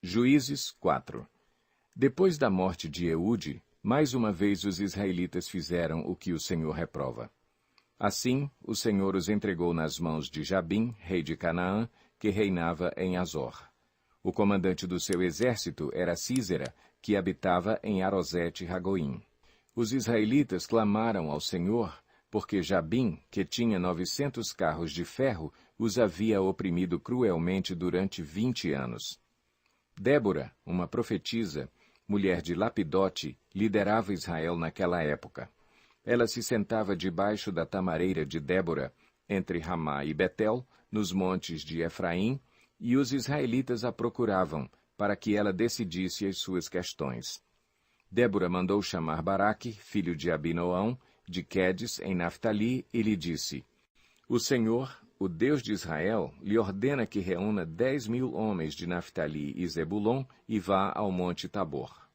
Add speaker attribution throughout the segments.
Speaker 1: Juízes 4. Depois da morte de Eude, mais uma vez os israelitas fizeram o que o Senhor reprova. Assim, o Senhor os entregou nas mãos de Jabim, rei de Canaã, que reinava em Azor. O comandante do seu exército era Sísera, que habitava em Arosete-Ragoim. Os israelitas clamaram ao Senhor, porque Jabim, que tinha 900 carros de ferro, os havia oprimido cruelmente durante 20 anos. Débora, uma profetisa, mulher de Lapidote, liderava Israel naquela época. Ela se sentava debaixo da tamareira de Débora, entre Ramá e Betel, nos montes de Efraim, e os israelitas a procuravam, para que ela decidisse as suas questões. Débora mandou chamar Baraque, filho de Abinoão, de Quedes, em Naftali, e lhe disse: O Senhor, o Deus de Israel, lhe ordena que reúna 10.000 homens de Naftali e Zebulon e vá ao monte Tabor.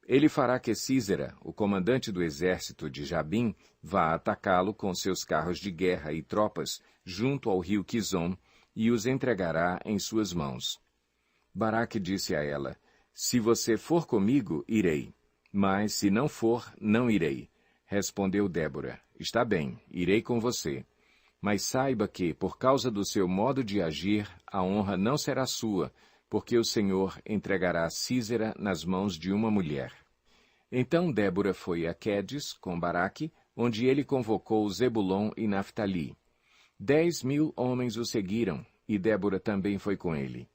Speaker 1: Ele fará que Sísera, o comandante do exército de Jabim, vá atacá-lo com seus carros de guerra e tropas junto ao rio Quizon e os entregará em suas mãos. Baraque disse a ela: Se você for comigo, irei. Mas se não for, não irei. Respondeu Débora: Está bem, irei com você. Mas saiba que, por causa do seu modo de agir, a honra não será sua, porque o Senhor entregará Sísera nas mãos de uma mulher. Então Débora foi a Quedes, com Baraque, onde ele convocou Zebulon e Naftali. 10.000 homens o seguiram, e Débora também foi com ele.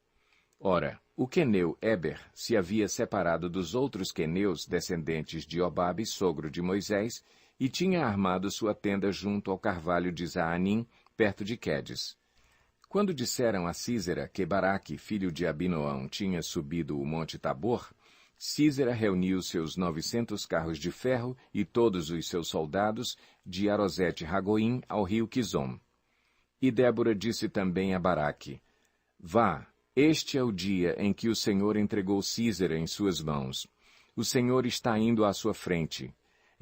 Speaker 1: Ora, o queneu Éber se havia separado dos outros queneus descendentes de Obabe, sogro de Moisés, e tinha armado sua tenda junto ao carvalho de Zaanim, perto de Quedes. Quando disseram a Sísera que Baraque, filho de Abinoão, tinha subido o monte Tabor, Sísera reuniu seus 900 carros de ferro e todos os seus soldados de Arosete-Ragoim ao rio Quizon. E Débora disse também a Baraque: Vá, este é o dia em que o Senhor entregou Sísera em suas mãos. O Senhor está indo à sua frente.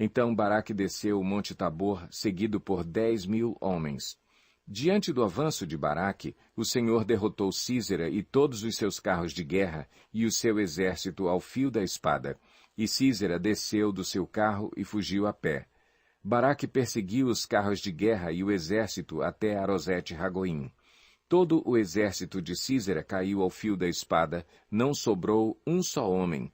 Speaker 1: Então Baraque desceu o monte Tabor, seguido por 10.000 homens. Diante do avanço de Baraque, o Senhor derrotou Sísera e todos os seus carros de guerra e o seu exército ao fio da espada. E Sísera desceu do seu carro e fugiu a pé. Baraque perseguiu os carros de guerra e o exército até Arosete-Ragoim. Todo o exército de Sísera caiu ao fio da espada, não sobrou um só homem.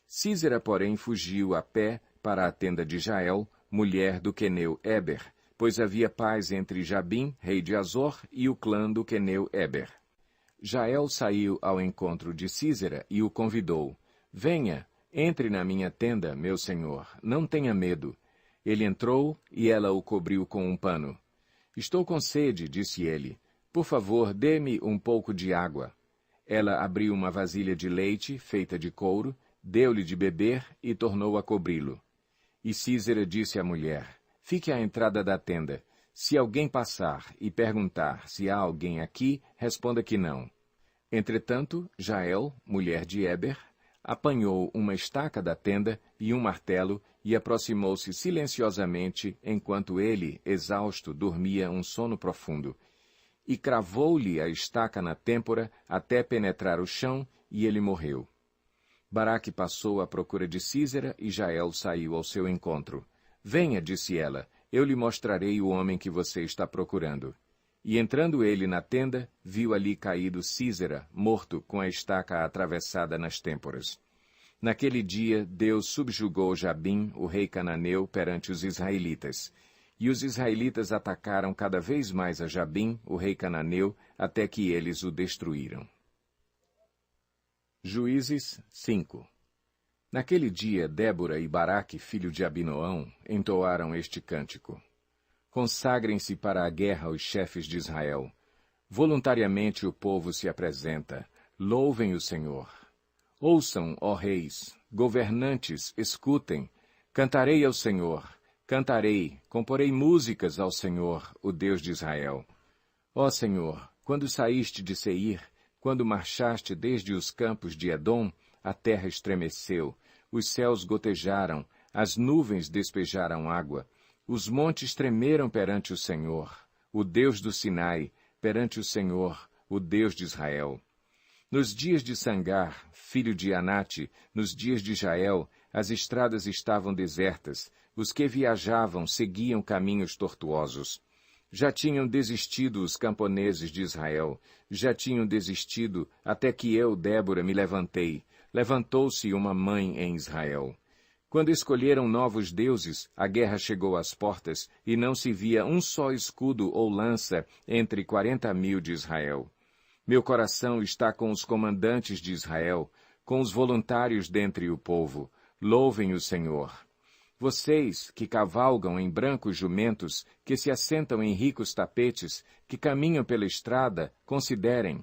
Speaker 1: Sísera, porém, fugiu a pé para a tenda de Jael, mulher do queneu Éber, pois havia paz entre Jabim, rei de Azor, e o clã do queneu Éber. Jael saiu ao encontro de Sísera e o convidou: Venha, entre na minha tenda, meu senhor, não tenha medo. Ele entrou e ela o cobriu com um pano. Estou com sede, disse ele. Por favor, dê-me um pouco de água. Ela abriu uma vasilha de leite, feita de couro, deu-lhe de beber e tornou a cobri-lo. E Sísera disse à mulher: Fique à entrada da tenda. Se alguém passar e perguntar se há alguém aqui, responda que não. Entretanto, Jael, mulher de Éber, apanhou uma estaca da tenda e um martelo e aproximou-se silenciosamente enquanto ele, exausto, dormia um sono profundo. E cravou-lhe a estaca na têmpora até penetrar o chão, e ele morreu. Baraque passou à procura de Sísera e Jael saiu ao seu encontro. Venha, disse ela, eu lhe mostrarei o homem que você está procurando. E entrando ele na tenda, viu ali caído Sísera, morto, com a estaca atravessada nas têmporas. Naquele dia, Deus subjugou Jabim, o rei cananeu, perante os israelitas. E os israelitas atacaram cada vez mais a Jabim, o rei cananeu, até que eles o destruíram. Juízes 5. Naquele dia, Débora e Baraque, filho de Abinoão, entoaram este cântico. Consagrem-se para a guerra os chefes de Israel. Voluntariamente o povo se apresenta. Louvem o Senhor. Ouçam, ó reis, governantes, escutem. Cantarei ao Senhor. Cantarei, comporei músicas ao Senhor, o Deus de Israel. Ó Senhor, quando saíste de Seir, quando marchaste desde os campos de Edom, a terra estremeceu, os céus gotejaram, as nuvens despejaram água, os montes tremeram perante o Senhor, o Deus do Sinai, perante o Senhor, o Deus de Israel. Nos dias de Sangar, filho de Anate, nos dias de Jael, as estradas estavam desertas, os que viajavam seguiam caminhos tortuosos. Já tinham desistido os camponeses de Israel, já tinham desistido, até que eu, Débora, me levantei. Levantou-se uma mãe em Israel. Quando escolheram novos deuses, a guerra chegou às portas, e não se via um só escudo ou lança entre 40.000 de Israel. Meu coração está com os comandantes de Israel, com os voluntários dentre o povo. Louvem o Senhor. Vocês, que cavalgam em brancos jumentos, que se assentam em ricos tapetes, que caminham pela estrada, considerem.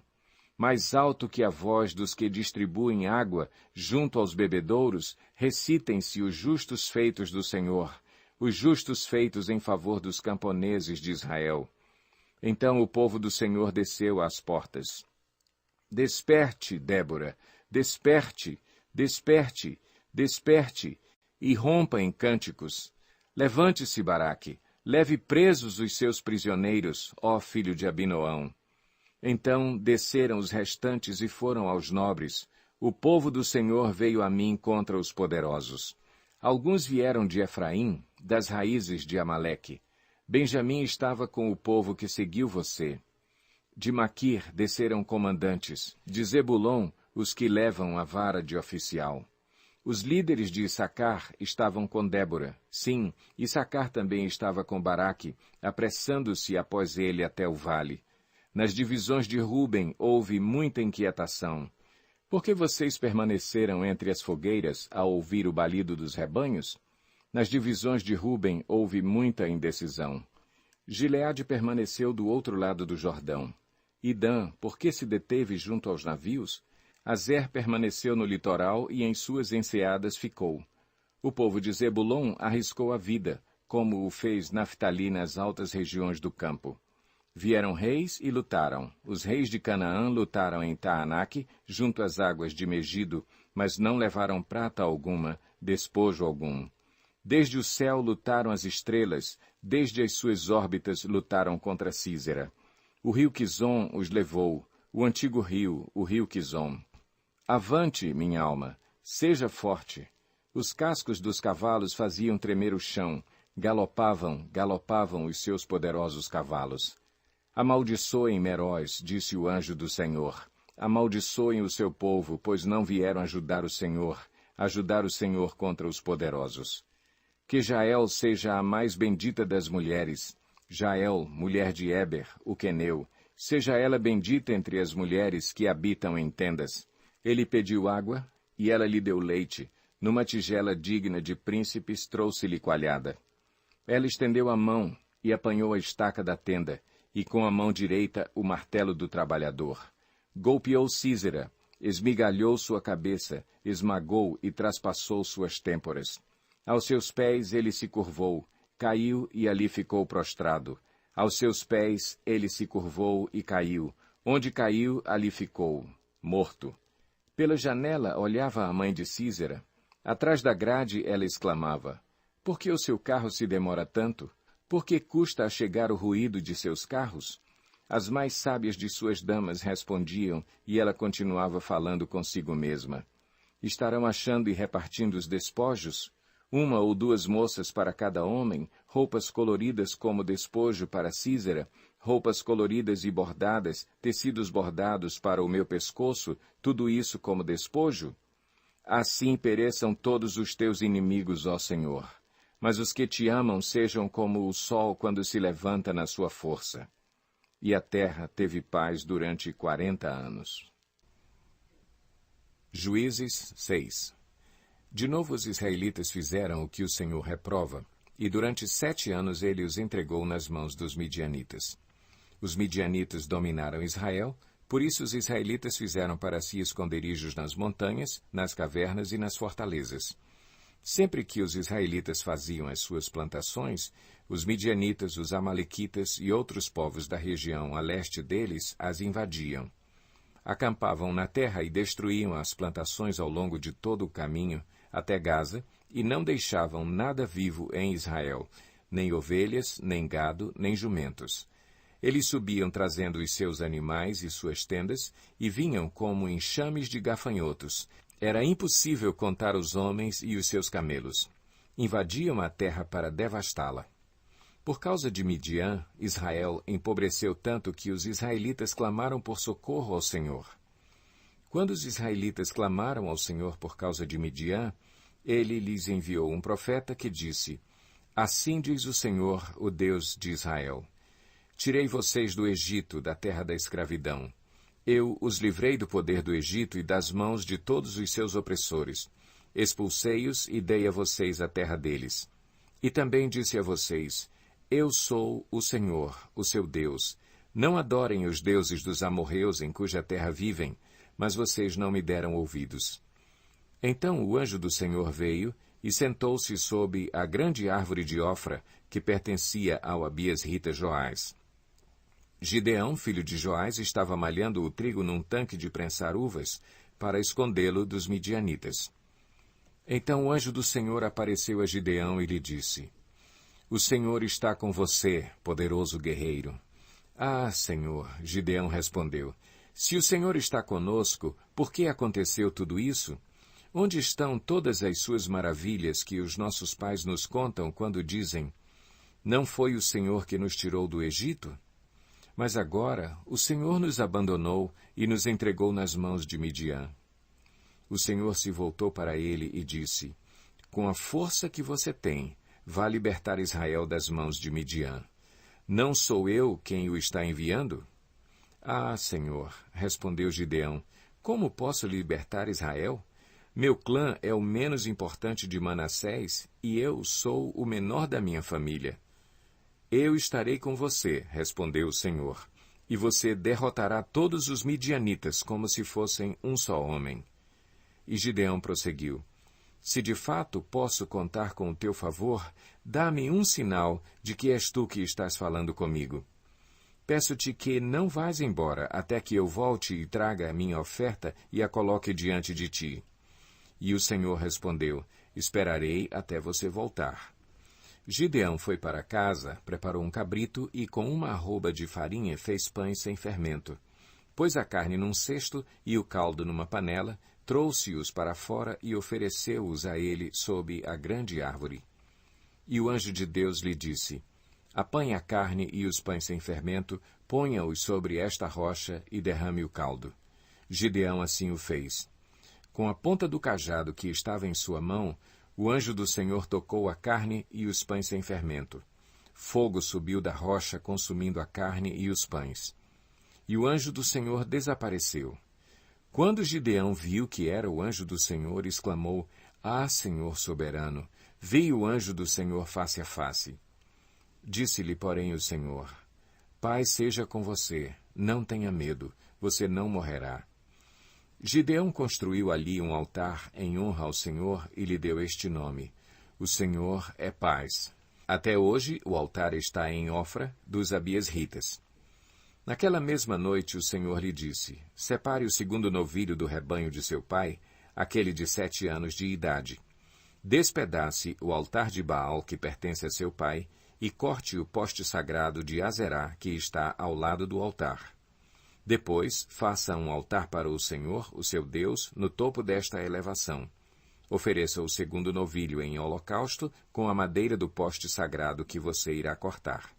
Speaker 1: Mais alto que a voz dos que distribuem água junto aos bebedouros, recitem-se os justos feitos do Senhor, os justos feitos em favor dos camponeses de Israel. Então o povo do Senhor desceu às portas. Desperte, Débora, desperte, desperte, desperte, e rompa em cânticos. Levante-se, Baraque, leve presos os seus prisioneiros, ó filho de Abinoão. Então desceram os restantes e foram aos nobres. O povo do Senhor veio a mim contra os poderosos. Alguns vieram de Efraim, das raízes de Amaleque. Benjamim estava com o povo que seguiu você. De Maquir desceram comandantes, de Zebulon os que levam a vara de oficial. Os líderes de Issacar estavam com Débora. Sim, Issacar também estava com Baraque, apressando-se após ele até o vale. Nas divisões de Ruben houve muita inquietação. Por que vocês permaneceram entre as fogueiras ao ouvir o balido dos rebanhos? Nas divisões de Ruben houve muita indecisão. Gileade permaneceu do outro lado do Jordão. E Dan, por que se deteve junto aos navios? Azer permaneceu no litoral e em suas enseadas ficou. O povo de Zebulon arriscou a vida, como o fez Naftali nas altas regiões do campo. Vieram reis e lutaram. Os reis de Canaã lutaram em Taanaque, junto às águas de Megido, mas não levaram prata alguma, despojo algum. Desde o céu lutaram as estrelas, desde as suas órbitas lutaram contra Císera. O rio Quizon os levou, o antigo rio, o rio Quizon. Avante, minha alma, seja forte. Os cascos dos cavalos faziam tremer o chão, galopavam, galopavam os seus poderosos cavalos. Amaldiçoem Meróis, disse o anjo do Senhor. Amaldiçoem o seu povo, pois não vieram ajudar o Senhor contra os poderosos. Que Jael seja a mais bendita das mulheres. Jael, mulher de Éber, o queneu, seja ela bendita entre as mulheres que habitam em tendas. Ele pediu água, e ela lhe deu leite. Numa tigela digna de príncipes, trouxe-lhe coalhada. Ela estendeu a mão e apanhou a estaca da tenda, e com a mão direita o martelo do trabalhador. Golpeou Císera, esmigalhou sua cabeça, esmagou e traspassou suas têmporas. Aos seus pés ele se curvou, caiu e ali ficou prostrado. Aos seus pés ele se curvou e caiu. Onde caiu, ali ficou, morto. Pela janela olhava a mãe de Císera. Atrás da grade ela exclamava, por que o seu carro se demora tanto? Por que custa a chegar o ruído de seus carros? As mais sábias de suas damas respondiam, e ela continuava falando consigo mesma. Estarão achando e repartindo os despojos? 1 ou 2 moças para cada homem, roupas coloridas como despojo para Císera, roupas coloridas e bordadas, tecidos bordados para o meu pescoço, tudo isso como despojo? Assim pereçam todos os teus inimigos, ó Senhor. Mas os que te amam sejam como o sol quando se levanta na sua força. E a terra teve paz durante 40 anos. Juízes 6. De novo os israelitas fizeram o que o Senhor reprova, e durante 7 anos ele os entregou nas mãos dos midianitas. Os midianitas dominaram Israel, por isso os israelitas fizeram para si esconderijos nas montanhas, nas cavernas e nas fortalezas. Sempre que os israelitas faziam as suas plantações, os midianitas, os amalequitas e outros povos da região a leste deles as invadiam. Acampavam na terra e destruíam as plantações ao longo de todo o caminho, até Gaza, e não deixavam nada vivo em Israel, nem ovelhas, nem gado, nem jumentos. Eles subiam trazendo os seus animais e suas tendas, e vinham como enxames de gafanhotos. Era impossível contar os homens e os seus camelos. Invadiam a terra para devastá-la. Por causa de Midian, Israel empobreceu tanto que os israelitas clamaram por socorro ao Senhor. Quando os israelitas clamaram ao Senhor por causa de Midian, ele lhes enviou um profeta que disse: Assim diz o Senhor, o Deus de Israel: Tirei vocês do Egito, da terra da escravidão. Eu os livrei do poder do Egito e das mãos de todos os seus opressores. Expulsei-os e dei a vocês a terra deles. E também disse a vocês: Eu sou o Senhor, o seu Deus. Não adorem os deuses dos amorreus em cuja terra vivem, mas vocês não me deram ouvidos. Então o anjo do Senhor veio e sentou-se sob a grande árvore de Ofra, que pertencia ao abiesrita Joás. Gideão, filho de Joás, estava malhando o trigo num tanque de prensar uvas, para escondê-lo dos midianitas. Então o anjo do Senhor apareceu a Gideão e lhe disse: O Senhor está com você, poderoso guerreiro. Ah, Senhor, Gideão respondeu, se o Senhor está conosco, por que aconteceu tudo isso? Onde estão todas as suas maravilhas que os nossos pais nos contam quando dizem: Não foi o Senhor que nos tirou do Egito? Mas agora o Senhor nos abandonou e nos entregou nas mãos de Midian. O Senhor se voltou para ele e disse: Com a força que você tem, vá libertar Israel das mãos de Midian. Não sou eu quem o está enviando? Ah, Senhor, respondeu Gideão, como posso libertar Israel? Meu clã é o menos importante de Manassés e eu sou o menor da minha família. Eu estarei com você, respondeu o Senhor, e você derrotará todos os midianitas como se fossem um só homem. E Gideão prosseguiu: Se de fato posso contar com o teu favor, dá-me um sinal de que és tu que estás falando comigo. Peço-te que não vás embora até que eu volte e traga a minha oferta e a coloque diante de ti. E o Senhor respondeu: Esperarei até você voltar. Gideão foi para casa, preparou um cabrito e com uma arroba de farinha fez pães sem fermento. Pôs a carne num cesto e o caldo numa panela, trouxe-os para fora e ofereceu-os a ele sob a grande árvore. E o anjo de Deus lhe disse: Apanhe a carne e os pães sem fermento, ponha-os sobre esta rocha e derrame o caldo. Gideão assim o fez. Com a ponta do cajado que estava em sua mão, o anjo do Senhor tocou a carne e os pães sem fermento. Fogo subiu da rocha, consumindo a carne e os pães. E o anjo do Senhor desapareceu. Quando Gideão viu que era o anjo do Senhor, exclamou: Ah, Senhor soberano, vi o anjo do Senhor face a face. Disse-lhe, porém, o Senhor: Paz seja com você, não tenha medo, você não morrerá. Gideão construiu ali um altar em honra ao Senhor e lhe deu este nome: O Senhor é paz. Até hoje o altar está em Ofra dos abiesritas. Naquela mesma noite o Senhor lhe disse: Separe o segundo novilho do rebanho de seu pai, aquele de 7 anos de idade. Despedace o altar de Baal que pertence a seu pai e corte o poste sagrado de Azerá que está ao lado do altar. Depois, faça um altar para o Senhor, o seu Deus, no topo desta elevação. Ofereça o segundo novilho em holocausto com a madeira do poste sagrado que você irá cortar.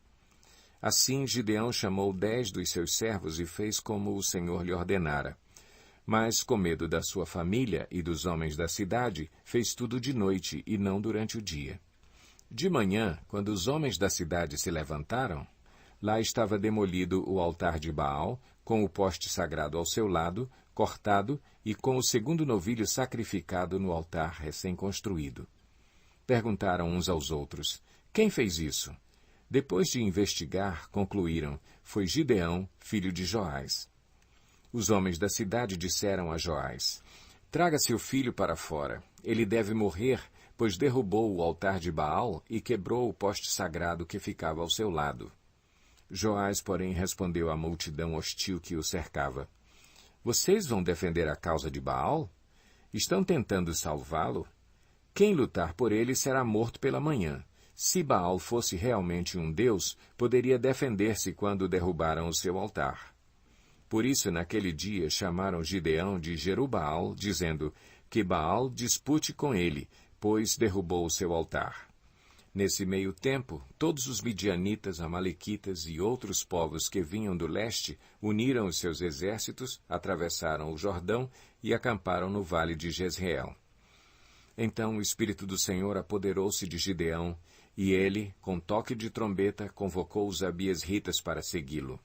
Speaker 1: Assim, Gideão chamou 10 dos seus servos e fez como o Senhor lhe ordenara. Mas, com medo da sua família e dos homens da cidade, fez tudo de noite e não durante o dia. De manhã, quando os homens da cidade se levantaram, lá estava demolido o altar de Baal, com o poste sagrado ao seu lado, cortado, e com o segundo novilho sacrificado no altar recém-construído. Perguntaram uns aos outros: Quem fez isso? Depois de investigar, concluíram: Foi Gideão, filho de Joás. Os homens da cidade disseram a Joás: Traga seu filho para fora. Ele deve morrer, pois derrubou o altar de Baal e quebrou o poste sagrado que ficava ao seu lado. Joás, porém, respondeu à multidão hostil que o cercava: Vocês vão defender a causa de Baal? Estão tentando salvá-lo? Quem lutar por ele será morto pela manhã. Se Baal fosse realmente um deus, poderia defender-se quando derrubaram o seu altar. Por isso, naquele dia, chamaram Gideão de Jerubaal, dizendo que Baal dispute com ele, pois derrubou o seu altar. Nesse meio tempo, todos os midianitas, amalequitas e outros povos que vinham do leste uniram os seus exércitos, atravessaram o Jordão e acamparam no vale de Jezreel. Então o Espírito do Senhor apoderou-se de Gideão, e ele, com toque de trombeta, convocou os abiesritas para segui-lo.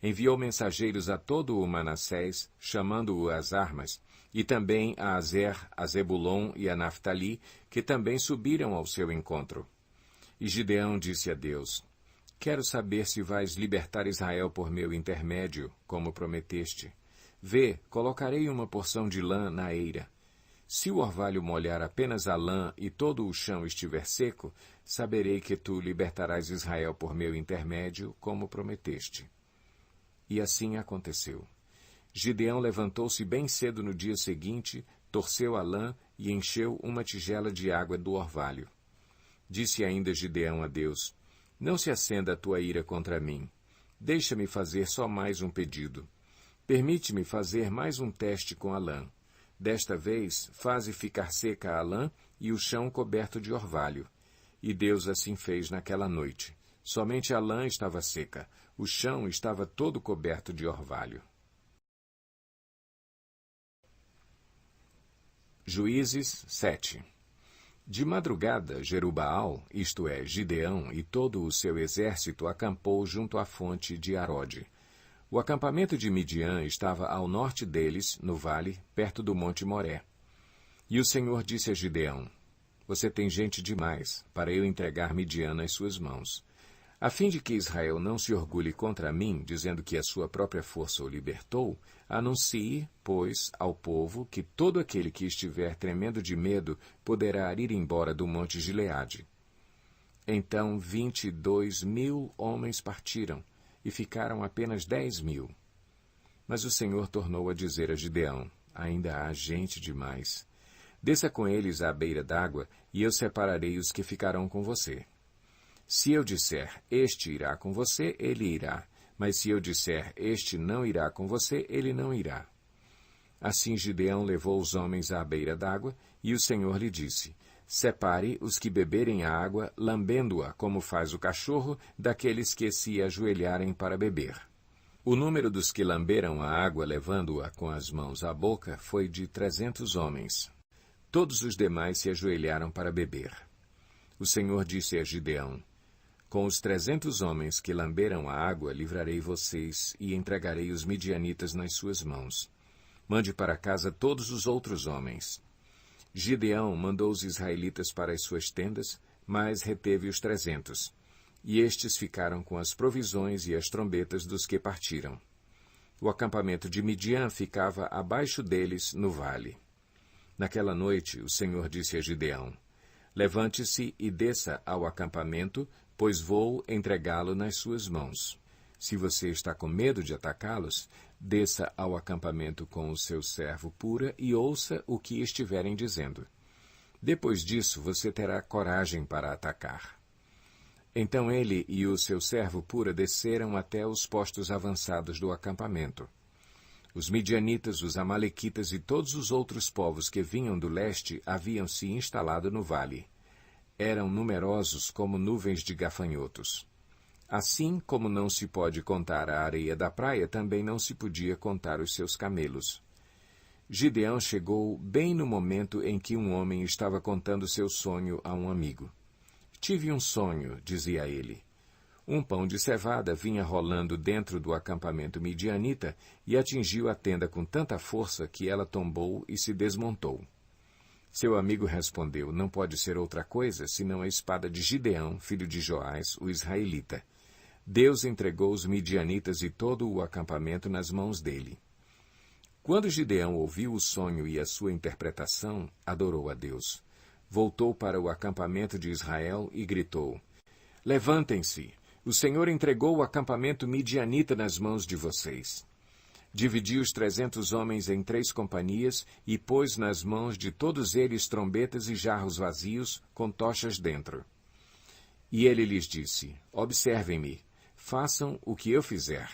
Speaker 1: Enviou mensageiros a todo o Manassés, chamando-o às armas, e também a Azer, a Zebulon e a Naftali, que também subiram ao seu encontro. E Gideão disse a Deus: Quero saber se vais libertar Israel por meu intermédio, como prometeste. Vê, colocarei uma porção de lã na eira. Se o orvalho molhar apenas a lã e todo o chão estiver seco, saberei que tu libertarás Israel por meu intermédio, como prometeste. E assim aconteceu. Gideão levantou-se bem cedo no dia seguinte, torceu a lã e encheu uma tigela de água do orvalho. Disse ainda Gideão a Deus: Não se acenda a tua ira contra mim. Deixa-me fazer só mais um pedido. Permite-me fazer mais um teste com a lã. Desta vez, faze ficar seca a lã e o chão coberto de orvalho. E Deus assim fez naquela noite. Somente a lã estava seca, o chão estava todo coberto de orvalho. Juízes 7. De madrugada, Jerubaal, isto é, Gideão, e todo o seu exército acampou junto à fonte de Arode. O acampamento de Midian estava ao norte deles, no vale, perto do monte Moré. E o Senhor disse a Gideão: Você tem gente demais para eu entregar Midian nas suas mãos. A fim de que Israel não se orgulhe contra mim, dizendo que a sua própria força o libertou, anuncie, pois, ao povo que todo aquele que estiver tremendo de medo poderá ir embora do monte Gileade. Então 22.000 homens partiram, e ficaram apenas 10.000. Mas o Senhor tornou a dizer a Gideão: Ainda há gente demais. Desça com eles à beira d'água, e eu separarei os que ficarão com você. Se eu disser, este irá com você, ele irá. Mas se eu disser, este não irá com você, ele não irá. Assim Gideão levou os homens à beira d'água, e o Senhor lhe disse: Separe os que beberem a água, lambendo-a, como faz o cachorro, daqueles que se ajoelharem para beber. O número dos que lamberam a água, levando-a com as mãos à boca, foi de 300 homens. Todos os demais se ajoelharam para beber. O Senhor disse a Gideão: Com os 300 homens que lamberam a água, livrarei vocês e entregarei os midianitas nas suas mãos. Mande para casa todos os outros homens. Gideão mandou os israelitas para as suas tendas, mas reteve os 300. E estes ficaram com as provisões e as trombetas dos que partiram. O acampamento de Midian ficava abaixo deles, no vale. Naquela noite, o Senhor disse a Gideão: Levante-se e desça ao acampamento, pois vou entregá-lo nas suas mãos. Se você está com medo de atacá-los, desça ao acampamento com o seu servo Pura e ouça o que estiverem dizendo. Depois disso, você terá coragem para atacar. Então ele e o seu servo Pura desceram até os postos avançados do acampamento. Os midianitas, os amalequitas e todos os outros povos que vinham do leste haviam se instalado no vale. Eram numerosos como nuvens de gafanhotos. Assim como não se pode contar a areia da praia, também não se podia contar os seus camelos. Gideão chegou bem no momento em que um homem estava contando seu sonho a um amigo. Tive um sonho, dizia ele. Um pão de cevada vinha rolando dentro do acampamento midianita e atingiu a tenda com tanta força que ela tombou e se desmontou. Seu amigo respondeu: Não pode ser outra coisa senão a espada de Gideão, filho de Joás, o israelita. Deus entregou os midianitas e todo o acampamento nas mãos dele. Quando Gideão ouviu o sonho e a sua interpretação, adorou a Deus. Voltou para o acampamento de Israel e gritou: Levantem-se! O Senhor entregou o acampamento midianita nas mãos de vocês. Dividiu os 300 homens em 3 companhias e pôs nas mãos de todos eles trombetas e jarros vazios com tochas dentro. E ele lhes disse, observem-me, façam o que eu fizer.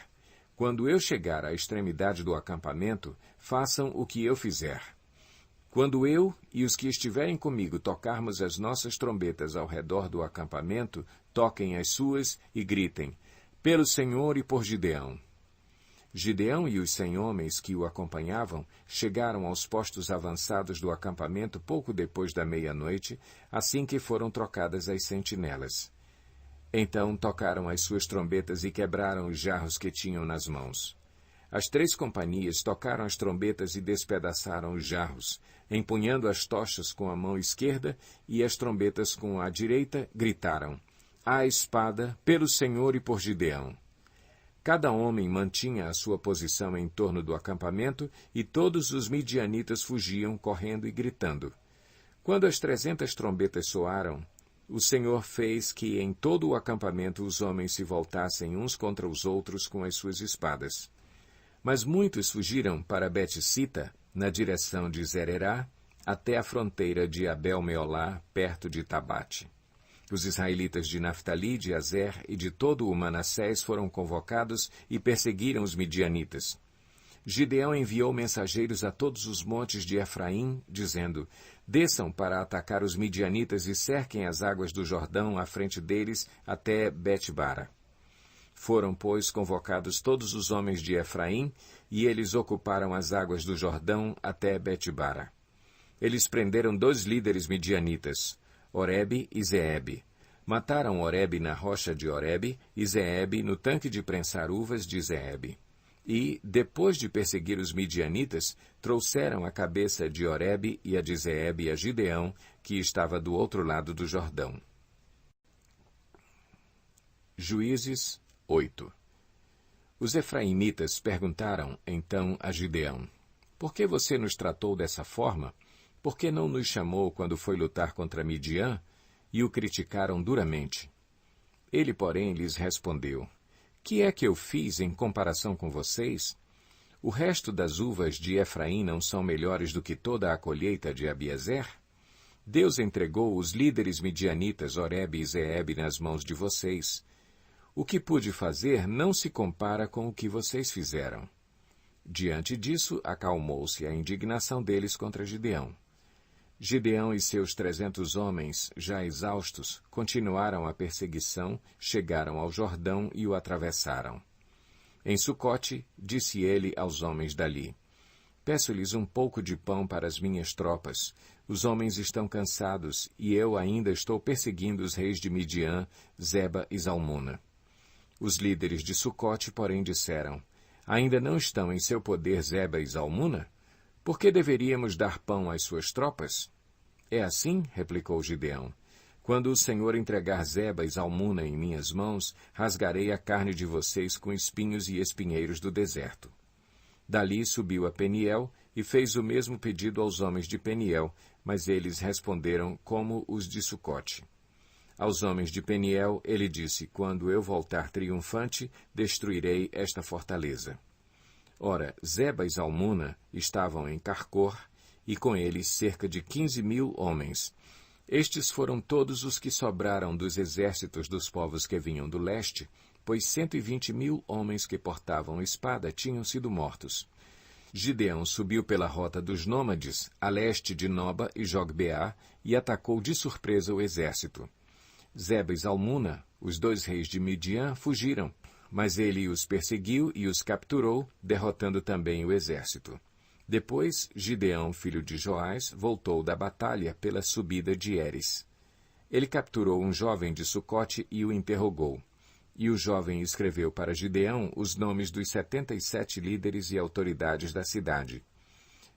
Speaker 1: Quando eu chegar à extremidade do acampamento, façam o que eu fizer. Quando eu e os que estiverem comigo tocarmos as nossas trombetas ao redor do acampamento, toquem as suas e gritem, pelo Senhor e por Gideão. Gideão e os 100 homens que o acompanhavam chegaram aos postos avançados do acampamento pouco depois da meia-noite, assim que foram trocadas as sentinelas. Então tocaram as suas trombetas e quebraram os jarros que tinham nas mãos. As 3 companhias tocaram as trombetas e despedaçaram os jarros, empunhando as tochas com a mão esquerda e as trombetas com a direita, gritaram, à espada, pelo Senhor e por Gideão. Cada homem mantinha a sua posição em torno do acampamento e todos os midianitas fugiam, correndo e gritando. Quando as 300 trombetas soaram, o Senhor fez que em todo o acampamento os homens se voltassem uns contra os outros com as suas espadas. Mas muitos fugiram para Bet-sita, na direção de Zererá, até a fronteira de Abel-meolá, perto de Tabate. Os israelitas de Naftali, de Azer e de todo o Manassés foram convocados e perseguiram os midianitas. Gideão enviou mensageiros a todos os montes de Efraim, dizendo, desçam para atacar os midianitas e cerquem as águas do Jordão à frente deles até Bet-bara. Foram, pois, convocados todos os homens de Efraim, e eles ocuparam as águas do Jordão até Bet-bara. Eles prenderam 2 líderes midianitas, Oreb e Zeebe. Mataram Oreb na rocha de Oreb e Zeebe no tanque de prensar uvas de Zeebe. E, depois de perseguir os midianitas, trouxeram a cabeça de Oreb e a de Zeebe a Gideão, que estava do outro lado do Jordão. Juízes 8. Os efraimitas perguntaram, então, a Gideão, por que você nos tratou dessa forma? Por que não nos chamou quando foi lutar contra Midian? E o criticaram duramente. Ele, porém, lhes respondeu, que é que eu fiz em comparação com vocês? O resto das uvas de Efraim não são melhores do que toda a colheita de Abiezer? Deus entregou os líderes midianitas Oreb e Zeebe nas mãos de vocês. O que pude fazer não se compara com o que vocês fizeram. Diante disso, acalmou-se a indignação deles contra Gideão. Gideão e seus 300 homens, já exaustos, continuaram a perseguição, chegaram ao Jordão e o atravessaram. Em Sucote, disse ele aos homens dali, peço-lhes um pouco de pão para as minhas tropas. Os homens estão cansados, e eu ainda estou perseguindo os reis de Midian, Zeba e Zalmuna. Os líderes de Sucote, porém, disseram, ainda não estão em seu poder Zeba e Zalmuna? Por que deveríamos dar pão às suas tropas? É assim, replicou Gideão. Quando o Senhor entregar Zeba e Zalmuna em minhas mãos, rasgarei a carne de vocês com espinhos e espinheiros do deserto. Dali subiu a Peniel e fez o mesmo pedido aos homens de Peniel, mas eles responderam como os de Sucote. Aos homens de Peniel ele disse, quando eu voltar triunfante, destruirei esta fortaleza. Ora, Zeba e Zalmuna estavam em Carcor, e com eles cerca de 15.000 homens. Estes foram todos os que sobraram dos exércitos dos povos que vinham do leste, pois 120.000 homens que portavam espada tinham sido mortos. Gideão subiu pela rota dos nômades, a leste de Noba e Jogbeá, e atacou de surpresa o exército. Zeba e Zalmuna, os 2 reis de Midian, fugiram, mas ele os perseguiu e os capturou, derrotando também o exército. Depois, Gideão, filho de Joás, voltou da batalha pela subida de Eres. Ele capturou um jovem de Sucote e o interrogou. E o jovem escreveu para Gideão os nomes dos 77 líderes e autoridades da cidade.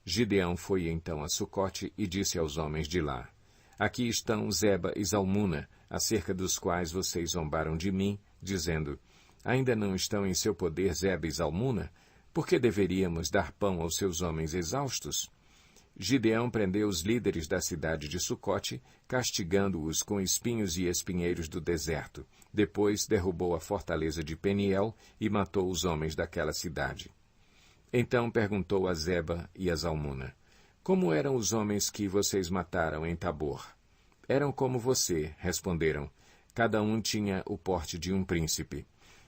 Speaker 1: Gideão foi então a Sucote e disse aos homens de lá, aqui estão Zeba e Zalmuna, acerca dos quais vocês zombaram de mim, dizendo, ainda não estão em seu poder Zeba e Zalmuna? Por que deveríamos dar pão aos seus homens exaustos? Gideão prendeu os líderes da cidade de Sucote, castigando-os com espinhos e espinheiros do deserto. Depois derrubou a fortaleza de Peniel e matou os homens daquela cidade. Então perguntou a Zeba e a Zalmuna, como eram os homens que vocês mataram em Tabor? Eram como você, responderam, Cada um tinha o porte de um príncipe.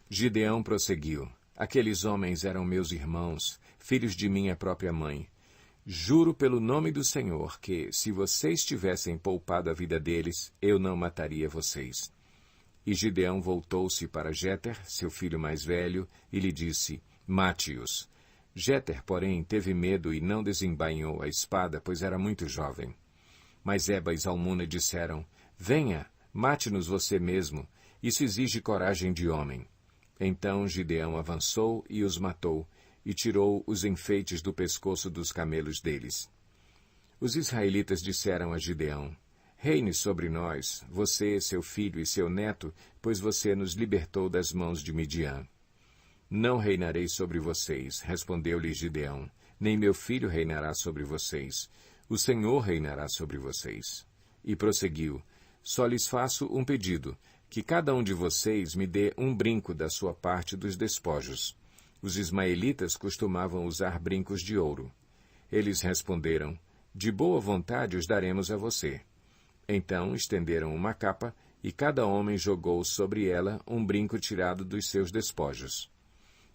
Speaker 1: Gideão prosseguiu: aqueles homens eram meus irmãos, filhos de minha própria mãe. Juro pelo nome do Senhor que, se vocês tivessem poupado a vida deles, eu não mataria vocês. E Gideão voltou-se para Jéter, seu filho mais velho, e lhe disse: mate-os. Jéter, porém, teve medo e não desembainhou a espada, pois era muito jovem. Mas Eba e Zalmuna disseram: venha, mate-nos você mesmo. Isso exige coragem de homem. Então Gideão avançou e os matou, e tirou os enfeites do pescoço dos camelos deles. Os israelitas disseram a Gideão: reine sobre nós, você, seu filho e seu neto, pois você nos libertou das mãos de Midian. Não reinarei sobre vocês, respondeu-lhe Gideão, nem meu filho reinará sobre vocês. O Senhor reinará sobre vocês. E prosseguiu: só lhes faço um pedido, que cada um de vocês me dê um brinco da sua parte dos despojos. Os ismaelitas costumavam usar brincos de ouro. Eles responderam: de boa vontade os daremos a você. Então estenderam uma capa, e cada homem jogou sobre ela um brinco tirado dos seus despojos.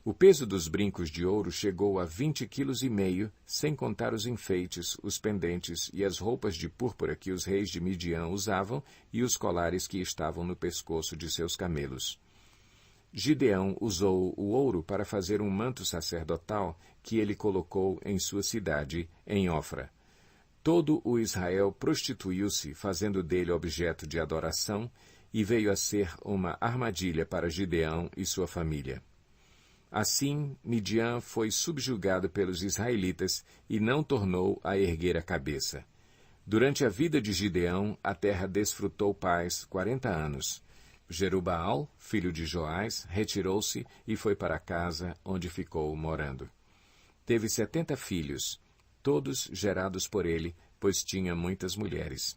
Speaker 1: O peso dos brincos de ouro chegou a 20,5 quilos, sem contar os enfeites, os pendentes e as roupas de púrpura que os reis de Midian usavam e os colares que estavam no pescoço de seus camelos. Gideão usou o ouro para fazer um manto sacerdotal que ele colocou em sua cidade, em Ofra. Todo o Israel prostituiu-se, fazendo dele objeto de adoração, e veio a ser uma armadilha para Gideão e sua família. Assim, Midian foi subjugado pelos israelitas e não tornou a erguer a cabeça. Durante a vida de Gideão, a terra desfrutou paz 40 anos. Jerubaal, filho de Joás, retirou-se e foi para casa, onde ficou morando. Teve 70 filhos, todos gerados por ele, pois tinha muitas mulheres.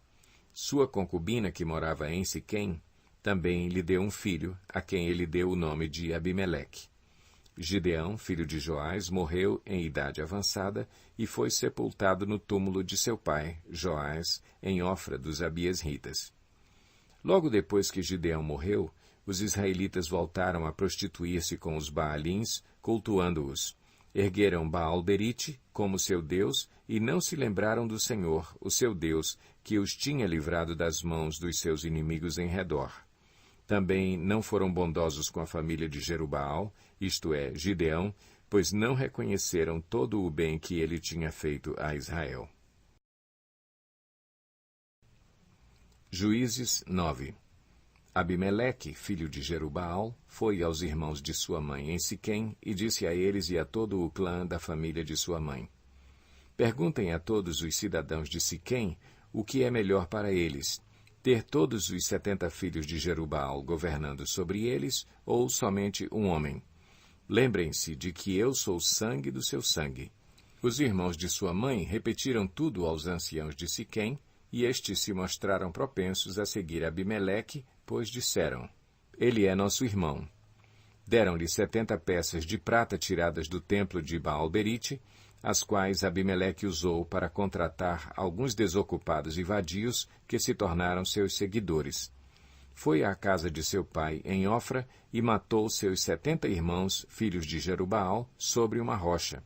Speaker 1: Sua concubina, que morava em Siquém, também lhe deu um filho, a quem ele deu o nome de Abimeleque. Gideão, filho de Joás, morreu em idade avançada e foi sepultado no túmulo de seu pai, Joás, em Ofra dos Abiesritas. Logo depois que Gideão morreu, os israelitas voltaram a prostituir-se com os Baalins, cultuando-os. Ergueram Baal-Berite como seu Deus e não se lembraram do Senhor, o seu Deus, que os tinha livrado das mãos dos seus inimigos em redor. Também não foram bondosos com a família de Jerubaal, isto é, Gideão, pois não reconheceram todo o bem que ele tinha feito a Israel. Juízes 9. Abimeleque, filho de Jerubaal, foi aos irmãos de sua mãe em Siquém e disse a eles e a todo o clã da família de sua mãe: perguntem a todos os cidadãos de Siquém o que é melhor para eles, ter todos os 70 filhos de Jerubaal governando sobre eles, ou somente um homem. Lembrem-se de que eu sou sangue do seu sangue. Os irmãos de sua mãe repetiram tudo aos anciãos de Siquém, e estes se mostraram propensos a seguir Abimeleque, pois disseram: ele é nosso irmão. Deram-lhe 70 peças de prata tiradas do templo de Baal-Berite, as quais Abimeleque usou para contratar alguns desocupados e vadios que se tornaram seus seguidores. Foi à casa de seu pai em Ofra e matou seus 70 irmãos, filhos de Jerubaal, sobre uma rocha.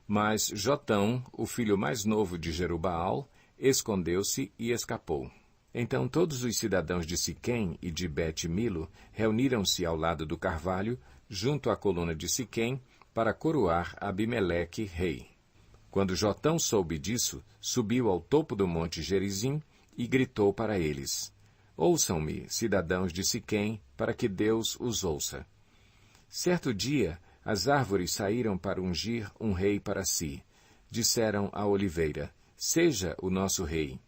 Speaker 1: Mas Jotão, o filho mais novo de Jerubaal, escondeu-se e escapou. Então todos os cidadãos de Siquém e de Bet-Milo reuniram-se ao lado do carvalho, junto à coluna de Siquém, para coroar Abimeleque rei. Quando Jotão soube disso, subiu ao topo do monte Gerizim e gritou para eles: ouçam-me, cidadãos de Siquém, para que Deus os ouça. Certo dia, as árvores saíram para ungir um rei para si. Disseram à oliveira: seja o nosso rei.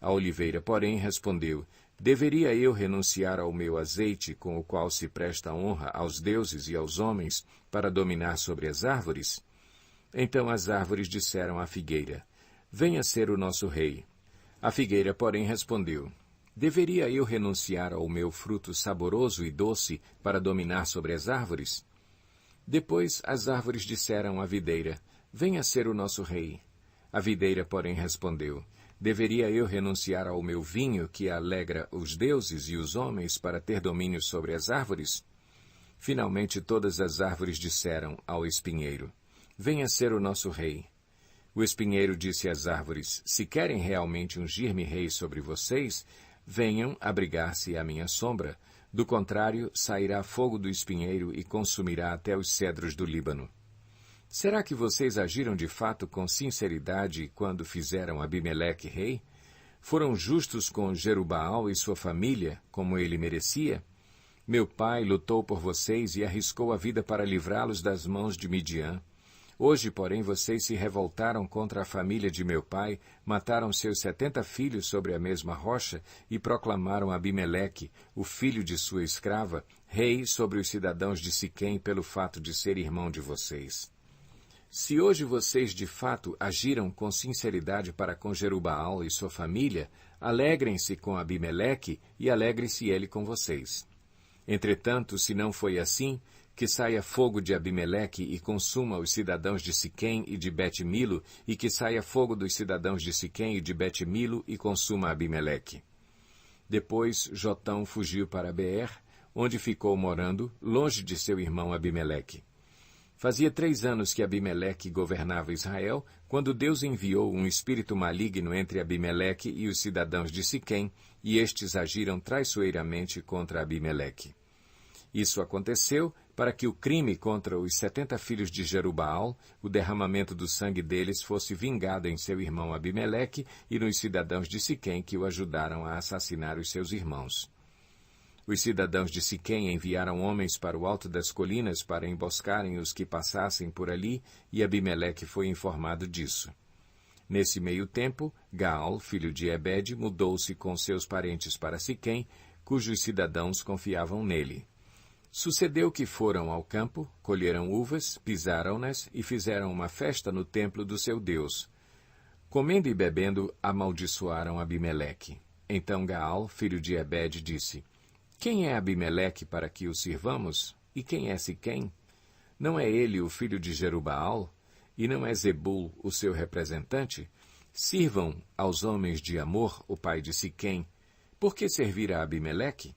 Speaker 1: A oliveira, porém, respondeu: deveria eu renunciar ao meu azeite, com o qual se presta honra aos deuses e aos homens, para dominar sobre as árvores? Então as árvores disseram à figueira: venha ser o nosso rei. A figueira, porém, respondeu: deveria eu renunciar ao meu fruto saboroso e doce para dominar sobre as árvores? Depois as árvores disseram à videira: venha ser o nosso rei. A videira, porém, respondeu: Deveria eu renunciar ao meu vinho que alegra os deuses e os homens para ter domínio sobre as árvores? Finalmente todas as árvores disseram ao espinheiro: venha ser o nosso rei. O espinheiro disse às árvores: se querem realmente ungir-me rei sobre vocês, venham abrigar-se à minha sombra. Do contrário, sairá fogo do espinheiro e consumirá até os cedros do Líbano. Será que vocês agiram de fato com sinceridade quando fizeram Abimeleque rei? Foram justos com Jerubaal e sua família, como ele merecia? Meu pai lutou por vocês e arriscou a vida para livrá-los das mãos de Midian. Hoje, porém, vocês se revoltaram contra a família de meu pai, mataram seus 70 filhos sobre a mesma rocha e proclamaram Abimeleque, o filho de sua escrava, rei sobre os cidadãos de Siquém pelo fato de ser irmão de vocês. Se hoje vocês de fato agiram com sinceridade para com Jerubaal e sua família, alegrem-se com Abimeleque e alegre-se ele com vocês. Entretanto, se não foi assim, que saia fogo de Abimeleque e consuma os cidadãos de Siquém e de Bet-Milo, e que saia fogo dos cidadãos de Siquém e de Bet-Milo e consuma Abimeleque. Depois Jotão fugiu para Beer, onde ficou morando, longe de seu irmão Abimeleque. Fazia 3 anos que Abimeleque governava Israel, quando Deus enviou um espírito maligno entre Abimeleque e os cidadãos de Siquém, e estes agiram traiçoeiramente contra Abimeleque. Isso aconteceu para que o crime contra os 70 filhos de Jerubaal, o derramamento do sangue deles, fosse vingado em seu irmão Abimeleque e nos cidadãos de Siquém que o ajudaram a assassinar os seus irmãos. Os cidadãos de Siquém enviaram homens para o alto das colinas para emboscarem os que passassem por ali, e Abimeleque foi informado disso. Nesse meio tempo, Gaal, filho de Ebed, mudou-se com seus parentes para Siquém, cujos cidadãos confiavam nele. Sucedeu que foram ao campo, colheram uvas, pisaram-nas e fizeram uma festa no templo do seu Deus. Comendo e bebendo, amaldiçoaram Abimeleque. Então Gaal, filho de Ebed, disse: quem é Abimeleque para que o sirvamos? E quem é Siquém? Não é ele o filho de Jerubaal? E não é Zebul o seu representante? Sirvam aos homens de Amor, o pai de Siquém. Por que servir a Abimeleque?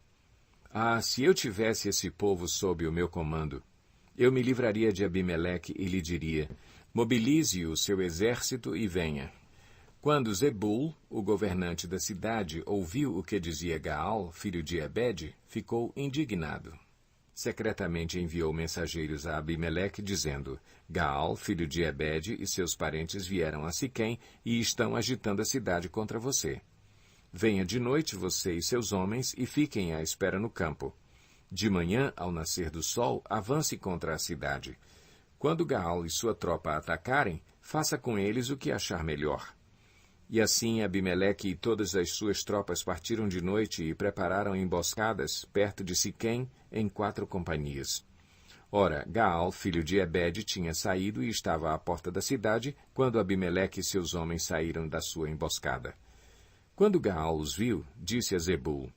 Speaker 1: Ah, se eu tivesse esse povo sob o meu comando, eu me livraria de Abimeleque e lhe diria: mobilize o seu exército e venha. Quando Zebul, o governante da cidade, ouviu o que dizia Gaal, filho de Ebed, ficou indignado. Secretamente enviou mensageiros a Abimeleque, dizendo: Gaal, filho de Ebed, e seus parentes vieram a Siquém e estão agitando a cidade contra você. Venha de noite você e seus homens e fiquem à espera no campo. De manhã, ao nascer do sol, avance contra a cidade. Quando Gaal e sua tropa atacarem, faça com eles o que achar melhor. E assim Abimeleque e todas as suas tropas partiram de noite e prepararam emboscadas perto de Siquém em 4 companhias. Ora, Gaal, filho de Ebed, tinha saído e estava à porta da cidade quando Abimeleque e seus homens saíram da sua emboscada. Quando Gaal os viu, disse a Zebul: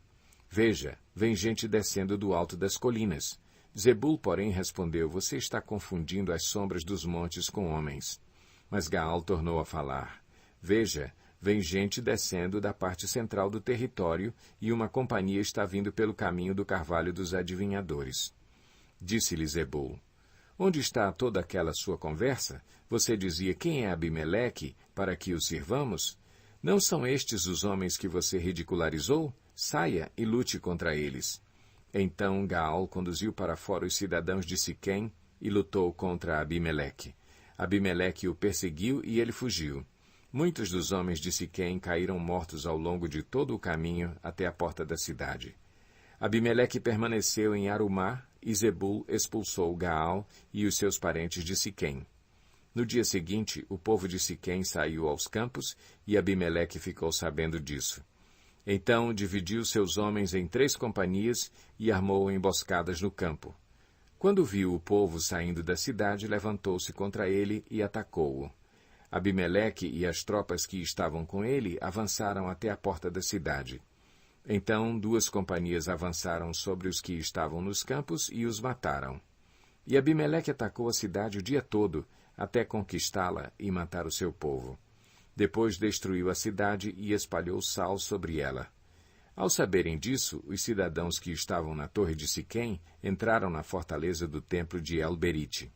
Speaker 1: veja, vem gente descendo do alto das colinas. Zebul, porém, respondeu: você está confundindo as sombras dos montes com homens. Mas Gaal tornou a falar: veja, vem gente descendo da parte central do território e uma companhia está vindo pelo caminho do carvalho dos adivinhadores. Disse-lhe Zebul: onde está toda aquela sua conversa? Você dizia: quem é Abimeleque para que o sirvamos? Não são estes os homens que você ridicularizou? Saia e lute contra eles. Então Gaal conduziu para fora os cidadãos de Siquém e lutou contra Abimeleque. Abimeleque o perseguiu e ele fugiu. Muitos dos homens de Siquém caíram mortos ao longo de todo o caminho até a porta da cidade. Abimeleque permaneceu em Arumá e Zebul expulsou Gaal e os seus parentes de Siquém. No dia seguinte, o povo de Siquém saiu aos campos e Abimeleque ficou sabendo disso. Então dividiu seus homens em 3 companhias e armou emboscadas no campo. Quando viu o povo saindo da cidade, levantou-se contra ele e atacou-o. Abimeleque e as tropas que estavam com ele avançaram até a porta da cidade. Então 2 companhias avançaram sobre os que estavam nos campos e os mataram. E Abimeleque atacou a cidade o dia todo, até conquistá-la e matar o seu povo. Depois destruiu a cidade e espalhou sal sobre ela. Ao saberem disso, os cidadãos que estavam na torre de Siquém entraram na fortaleza do templo de El-Berite.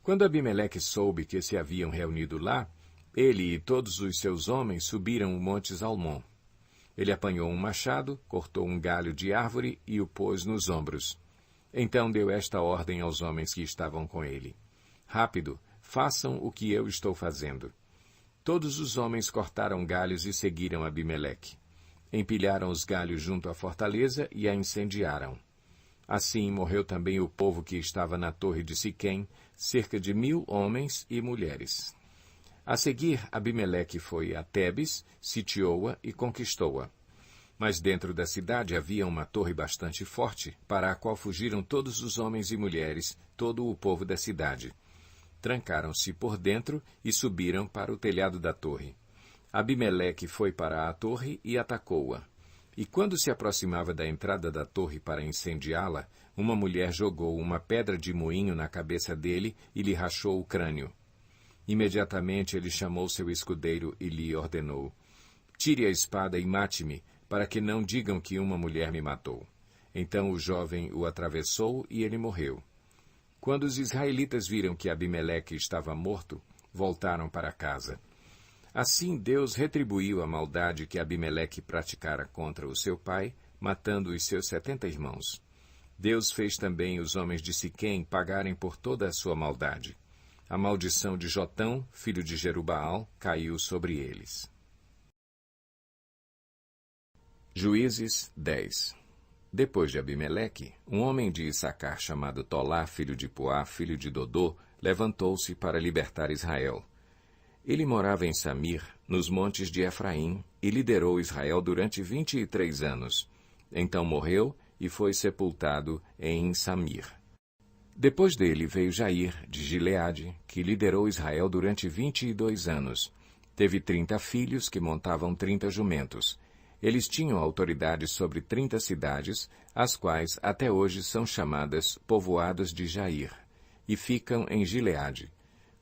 Speaker 1: Quando Abimeleque soube que se haviam reunido lá, ele e todos os seus homens subiram o monte Zalmon. Ele apanhou um machado, cortou um galho de árvore e o pôs nos ombros. Então deu esta ordem aos homens que estavam com ele: Rápido, façam o que eu estou fazendo. Todos os homens cortaram galhos e seguiram Abimeleque. Empilharam os galhos junto à fortaleza e a incendiaram. Assim morreu também o povo que estava na torre de Siquém, cerca de 1.000 homens e mulheres. A seguir, Abimeleque foi a Tebes, sitiou-a e conquistou-a. Mas dentro da cidade havia uma torre bastante forte, para a qual fugiram todos os homens e mulheres, todo o povo da cidade. Trancaram-se por dentro e subiram para o telhado da torre. Abimeleque foi para a torre e atacou-a. E quando se aproximava da entrada da torre para incendiá-la, uma mulher jogou uma pedra de moinho na cabeça dele e lhe rachou o crânio. Imediatamente ele chamou seu escudeiro e lhe ordenou: Tire a espada e mate-me, para que não digam que uma mulher me matou. Então o jovem o atravessou e ele morreu. Quando os israelitas viram que Abimeleque estava morto, voltaram para casa. Assim Deus retribuiu a maldade que Abimeleque praticara contra o seu pai, matando os seus 70 irmãos. Deus fez também os homens de Siquém pagarem por toda a sua maldade. A maldição de Jotão, filho de Jerubaal, caiu sobre eles. Juízes 10. Depois de Abimeleque, um homem de Issacar chamado Tolá, filho de Puá, filho de Dodô, levantou-se para libertar Israel. Ele morava em Samir, nos montes de Efraim, e liderou Israel durante 23 anos. Então morreu e foi sepultado em Samir. Depois dele veio Jair, de Gileade, que liderou Israel durante 22 anos. Teve 30 filhos que montavam 30 jumentos. Eles tinham autoridade sobre 30 cidades, as quais até hoje são chamadas povoados de Jair, e ficam em Gileade.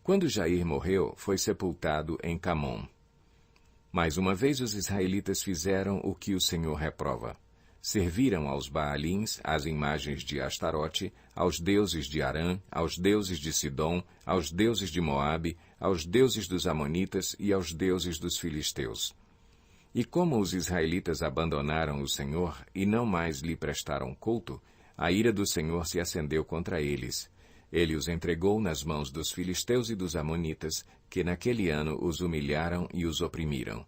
Speaker 1: Quando Jair morreu, foi sepultado em Camom. Mais uma vez os israelitas fizeram o que o Senhor reprova. Serviram aos Baalins, às imagens de Astarote, aos deuses de Arã, aos deuses de Sidom, aos deuses de Moabe, aos deuses dos Amonitas e aos deuses dos Filisteus. E como os israelitas abandonaram o Senhor e não mais lhe prestaram culto, a ira do Senhor se acendeu contra eles. Ele os entregou nas mãos dos filisteus e dos amonitas, que naquele ano os humilharam e os oprimiram.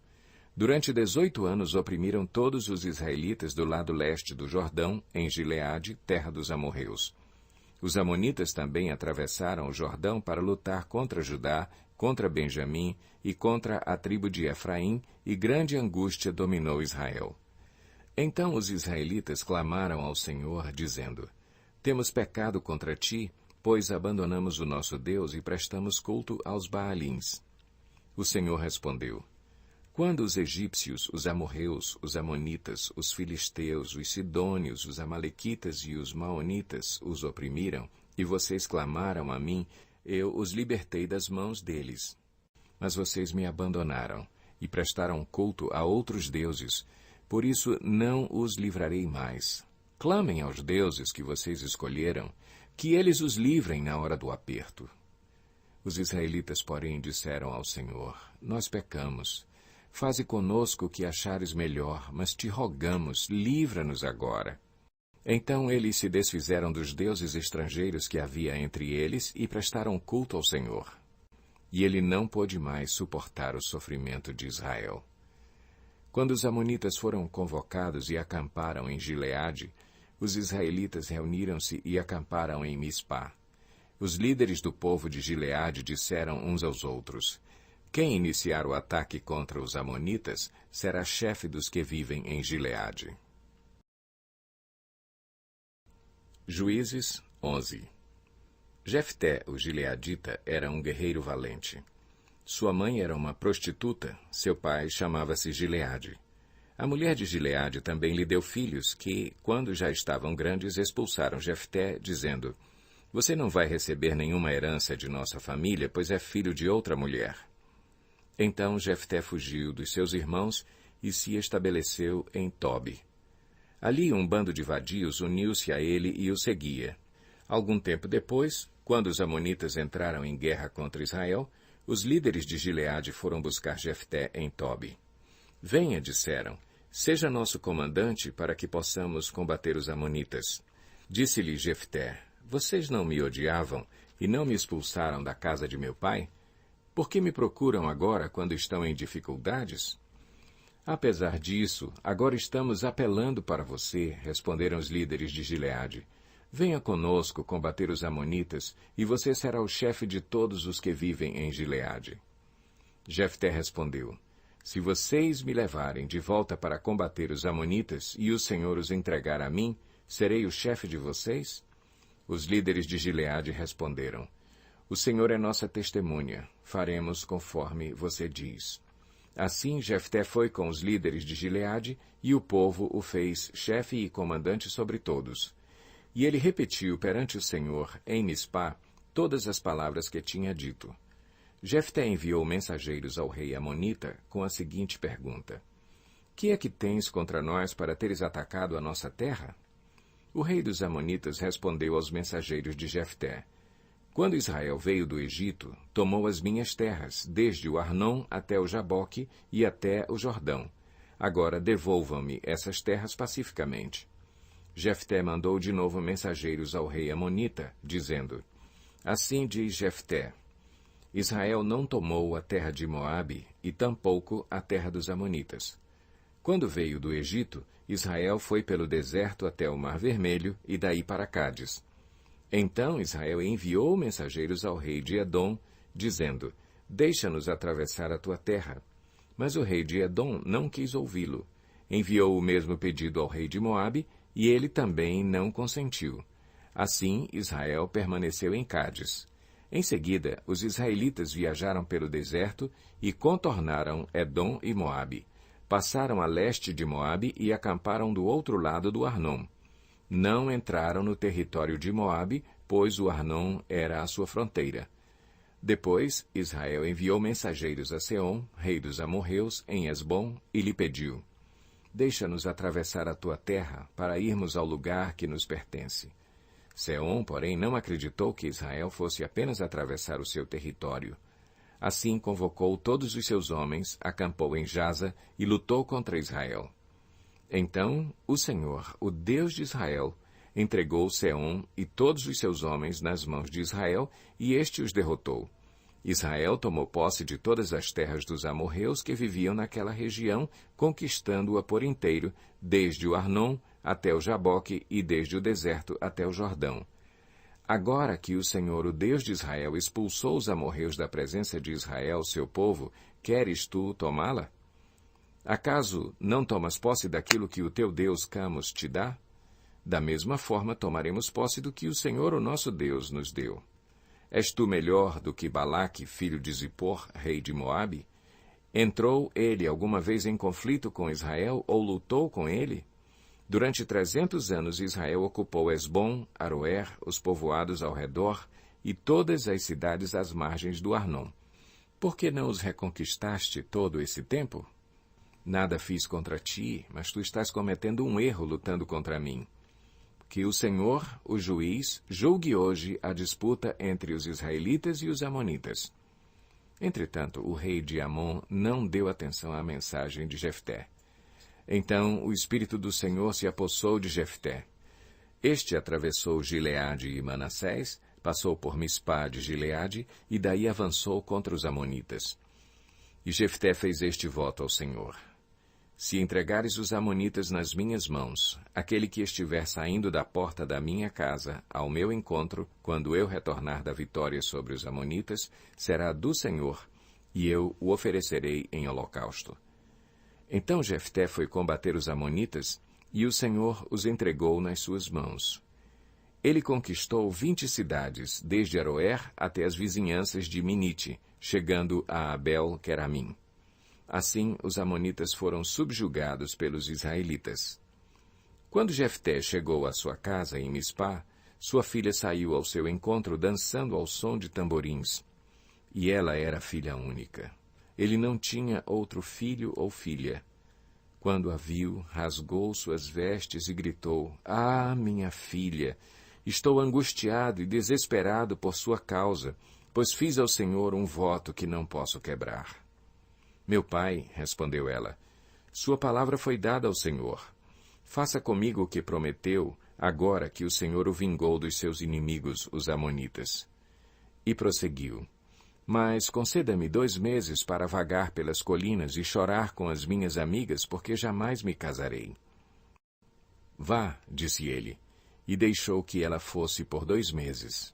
Speaker 1: Durante 18 anos oprimiram todos os israelitas do lado leste do Jordão, em Gileade, terra dos amorreus. Os amonitas também atravessaram o Jordão para lutar contra Judá, contra Benjamim e contra a tribo de Efraim, e grande angústia dominou Israel. Então os israelitas clamaram ao Senhor, dizendo: Temos pecado contra ti, pois abandonamos o nosso Deus e prestamos culto aos Baalins. O Senhor respondeu: Quando os egípcios, os amorreus, os amonitas, os filisteus, os sidônios, os amalequitas e os maonitas os oprimiram, e vocês clamaram a mim, eu os libertei das mãos deles. Mas vocês me abandonaram e prestaram culto a outros deuses, por isso não os livrarei mais. Clamem aos deuses que vocês escolheram, que eles os livrem na hora do aperto. Os israelitas, porém, disseram ao Senhor: Nós pecamos. Faze conosco o que achares melhor, mas te rogamos, livra-nos agora. Então eles se desfizeram dos deuses estrangeiros que havia entre eles e prestaram culto ao Senhor. E ele não pôde mais suportar o sofrimento de Israel. Quando os amonitas foram convocados e acamparam em Gileade, os israelitas reuniram-se e acamparam em Mispá. Os líderes do povo de Gileade disseram uns aos outros: Quem iniciar o ataque contra os amonitas será chefe dos que vivem em Gileade. Juízes 11. Jefté, o gileadita, era um guerreiro valente. Sua mãe era uma prostituta, seu pai chamava-se Gileade. A mulher de Gileade também lhe deu filhos que, quando já estavam grandes, expulsaram Jefté, dizendo: Você não vai receber nenhuma herança de nossa família, pois é filho de outra mulher. Então Jefté fugiu dos seus irmãos e se estabeleceu em Tobi. Ali um bando de vadios uniu-se a ele e o seguia. Algum tempo depois, quando os amonitas entraram em guerra contra Israel, os líderes de Gileade foram buscar Jefté em Tobi. Venha, disseram, seja nosso comandante para que possamos combater os amonitas. Disse-lhe Jefté, vocês não me odiavam e não me expulsaram da casa de meu pai? Por que me procuram agora quando estão em dificuldades? Apesar disso, agora estamos apelando para você, responderam os líderes de Gileade. Venha conosco combater os amonitas, e você será o chefe de todos os que vivem em Gileade. Jefté respondeu, se vocês me levarem de volta para combater os amonitas e o Senhor os entregar a mim, serei o chefe de vocês? Os líderes de Gileade responderam, o Senhor é nossa testemunha, faremos conforme você diz. Assim Jefté foi com os líderes de Gileade, e o povo o fez chefe e comandante sobre todos. E ele repetiu perante o Senhor, em Mispá, todas as palavras que tinha dito. Jefté enviou mensageiros ao rei Amonita com a seguinte pergunta, que é que tens contra nós para teres atacado a nossa terra? O rei dos Amonitas respondeu aos mensageiros de Jefté, quando Israel veio do Egito, tomou as minhas terras, desde o Arnon até o Jaboque e até o Jordão. Agora devolvam-me essas terras pacificamente. Jefté mandou de novo mensageiros ao rei Amonita, dizendo, assim diz Jefté, Israel não tomou a terra de Moabe e tampouco a terra dos Amonitas. Quando veio do Egito, Israel foi pelo deserto até o Mar Vermelho e daí para Cádiz. Então Israel enviou mensageiros ao rei de Edom, dizendo, deixa-nos atravessar a tua terra. Mas o rei de Edom não quis ouvi-lo. Enviou o mesmo pedido ao rei de Moabe, e ele também não consentiu. Assim, Israel permaneceu em Cádiz. Em seguida, os israelitas viajaram pelo deserto e contornaram Edom e Moabe. Passaram a leste de Moabe e acamparam do outro lado do Arnon. Não entraram no território de Moabe, pois o Arnon era a sua fronteira. Depois, Israel enviou mensageiros a Seom, rei dos amorreus, em Esbom, e lhe pediu, deixa-nos atravessar a tua terra, para irmos ao lugar que nos pertence. Seom, porém, não acreditou que Israel fosse apenas atravessar o seu território. Assim convocou todos os seus homens, acampou em Jaza e lutou contra Israel. Então, o Senhor, o Deus de Israel, entregou Seom e todos os seus homens nas mãos de Israel, e este os derrotou. Israel tomou posse de todas as terras dos amorreus que viviam naquela região, conquistando-a por inteiro, desde o Arnon até o Jaboque e desde o deserto até o Jordão. Agora que o Senhor, o Deus de Israel, expulsou os amorreus da presença de Israel, seu povo, queres tu tomá-la? Acaso não tomas posse daquilo que o teu Deus Camos te dá? Da mesma forma tomaremos posse do que o Senhor, o nosso Deus, nos deu. És tu melhor do que Balaque, filho de Zippor, rei de Moabe? Entrou ele alguma vez em conflito com Israel ou lutou com ele? Durante 300 anos Israel ocupou Esbom, Aroer, os povoados ao redor e todas as cidades às margens do Arnon. Por que não os reconquistaste todo esse tempo? Nada fiz contra ti, mas tu estás cometendo um erro lutando contra mim. Que o Senhor, o juiz, julgue hoje a disputa entre os israelitas e os amonitas. Entretanto, o rei de Amon não deu atenção à mensagem de Jefté. Então o Espírito do Senhor se apossou de Jefté. Este atravessou Gileade e Manassés, passou por Mispá de Gileade e daí avançou contra os amonitas. E Jefté fez este voto ao Senhor. Se entregares os amonitas nas minhas mãos, aquele que estiver saindo da porta da minha casa ao meu encontro, quando eu retornar da vitória sobre os amonitas, será do Senhor, e eu o oferecerei em holocausto. Então Jefté foi combater os amonitas, e o Senhor os entregou nas suas mãos. Ele conquistou 20 cidades, desde Aroer até as vizinhanças de Minite, chegando a Abel-Queramim. Assim, os amonitas foram subjugados pelos israelitas. Quando Jefté chegou à sua casa em Mispá, sua filha saiu ao seu encontro dançando ao som de tamborins. E ela era filha única. Ele não tinha outro filho ou filha. Quando a viu, rasgou suas vestes e gritou: Ah, minha filha! Estou angustiado e desesperado por sua causa, pois fiz ao Senhor um voto que não posso quebrar. Meu pai, respondeu ela, sua palavra foi dada ao Senhor. Faça comigo o que prometeu, agora que o Senhor o vingou dos seus inimigos, os amonitas. E prosseguiu: Mas conceda-me 2 meses para vagar pelas colinas e chorar com as minhas amigas, porque jamais me casarei. Vá, disse ele, e deixou que ela fosse por 2 meses.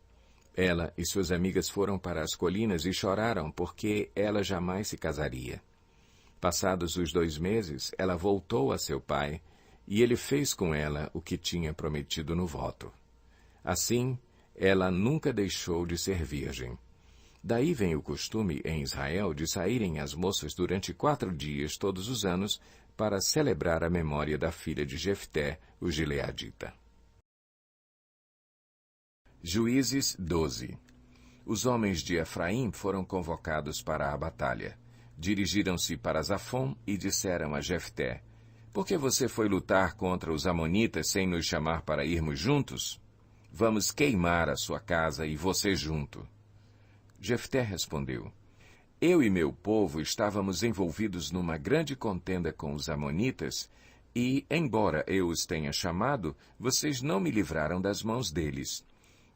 Speaker 1: Ela e suas amigas foram para as colinas e choraram, porque ela jamais se casaria. Passados os 2 meses, ela voltou a seu pai, e ele fez com ela o que tinha prometido no voto. Assim, ela nunca deixou de ser virgem. Daí vem o costume em Israel de saírem as moças durante 4 dias todos os anos para celebrar a memória da filha de Jefté, o gileadita. Juízes 12. Os homens de Efraim foram convocados para a batalha. Dirigiram-se para Zafom e disseram a Jefté: Por que você foi lutar contra os amonitas sem nos chamar para irmos juntos? Vamos queimar a sua casa e você junto. Jefté respondeu: Eu e meu povo estávamos envolvidos numa grande contenda com os amonitas e, embora eu os tenha chamado, vocês não me livraram das mãos deles.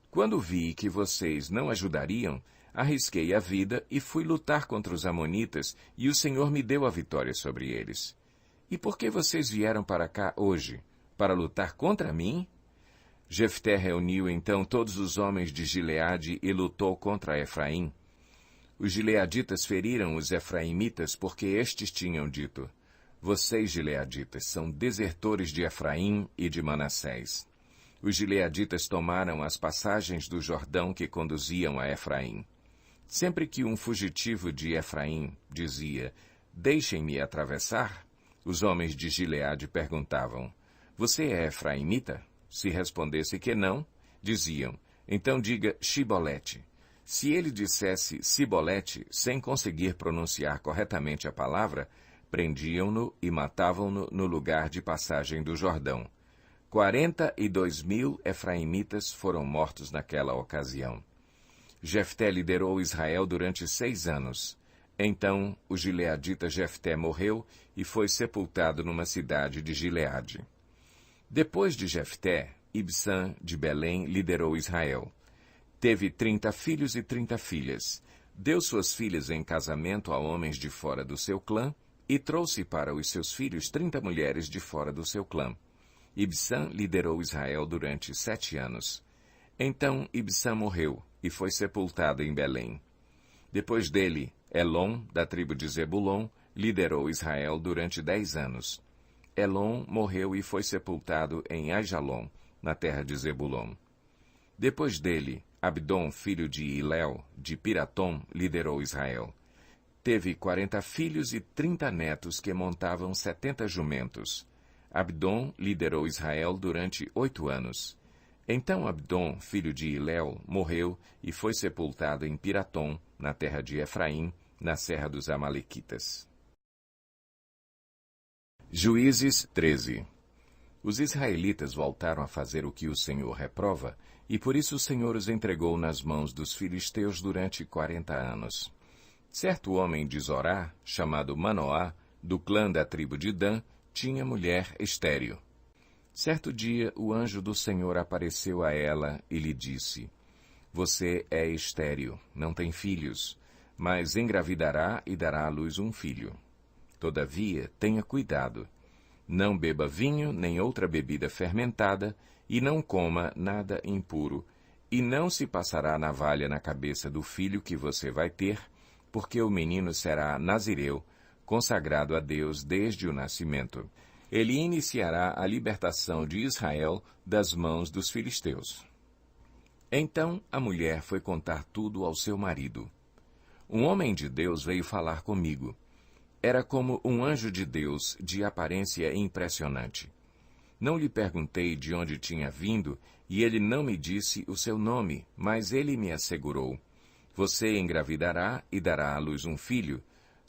Speaker 1: Quando vi que vocês não ajudariam, arrisquei a vida e fui lutar contra os amonitas, e o Senhor me deu a vitória sobre eles. E por que vocês vieram para cá hoje? Para lutar contra mim? Jefté reuniu então todos os homens de Gileade e lutou contra Efraim. Os gileaditas feriram os efraimitas porque estes tinham dito: Vocês, gileaditas, são desertores de Efraim e de Manassés. Os gileaditas tomaram as passagens do Jordão que conduziam a Efraim. Sempre que um fugitivo de Efraim dizia: Deixem-me atravessar, os homens de Gileade perguntavam: Você é efraimita? Se respondesse que não, diziam: Então diga Shibolete. Se ele dissesse Sibolete, sem conseguir pronunciar corretamente a palavra, prendiam-no e matavam-no no lugar de passagem do Jordão. 42.000 efraimitas foram mortos naquela ocasião. Jefté liderou Israel durante 6 anos. Então, o gileadita Jefté morreu e foi sepultado numa cidade de Gileade. Depois de Jefté, Ibsã, de Belém, liderou Israel. Teve 30 filhos e 30 filhas. Deu suas filhas em casamento a homens de fora do seu clã e trouxe para os seus filhos 30 mulheres de fora do seu clã. Ibsã liderou Israel durante 7 anos. Então Ibsã morreu e foi sepultado em Belém. Depois dele, Elon, da tribo de Zebulon, liderou Israel durante 10 anos. Elon morreu e foi sepultado em Aijalon, na terra de Zebulon. Depois dele, Abdom, filho de Iléu, de Piratom, liderou Israel. Teve 40 filhos e 30 netos que montavam 70 jumentos. Abdom liderou Israel durante 8 anos. Então Abdom, filho de Iléu, morreu e foi sepultado em Piratom, na terra de Efraim, na serra dos Amalequitas. Juízes 13. Os israelitas voltaram a fazer o que o Senhor reprova, e por isso o Senhor os entregou nas mãos dos filisteus durante 40 anos. Certo homem de Zorá, chamado Manoá, do clã da tribo de Dan, tinha mulher estéril. Certo dia, o anjo do Senhor apareceu a ela e lhe disse: Você é estéril, não tem filhos, mas engravidará e dará à luz um filho. Todavia, tenha cuidado. Não beba vinho nem outra bebida fermentada, e não coma nada impuro, e não se passará navalha na cabeça do filho que você vai ter, porque o menino será nazireu, consagrado a Deus desde o nascimento. Ele iniciará a libertação de Israel das mãos dos filisteus. Então a mulher foi contar tudo ao seu marido. Um homem de Deus veio falar comigo. Era como um anjo de Deus, de aparência impressionante. Não lhe perguntei de onde tinha vindo, e ele não me disse o seu nome, mas ele me assegurou: Você engravidará e dará à luz um filho.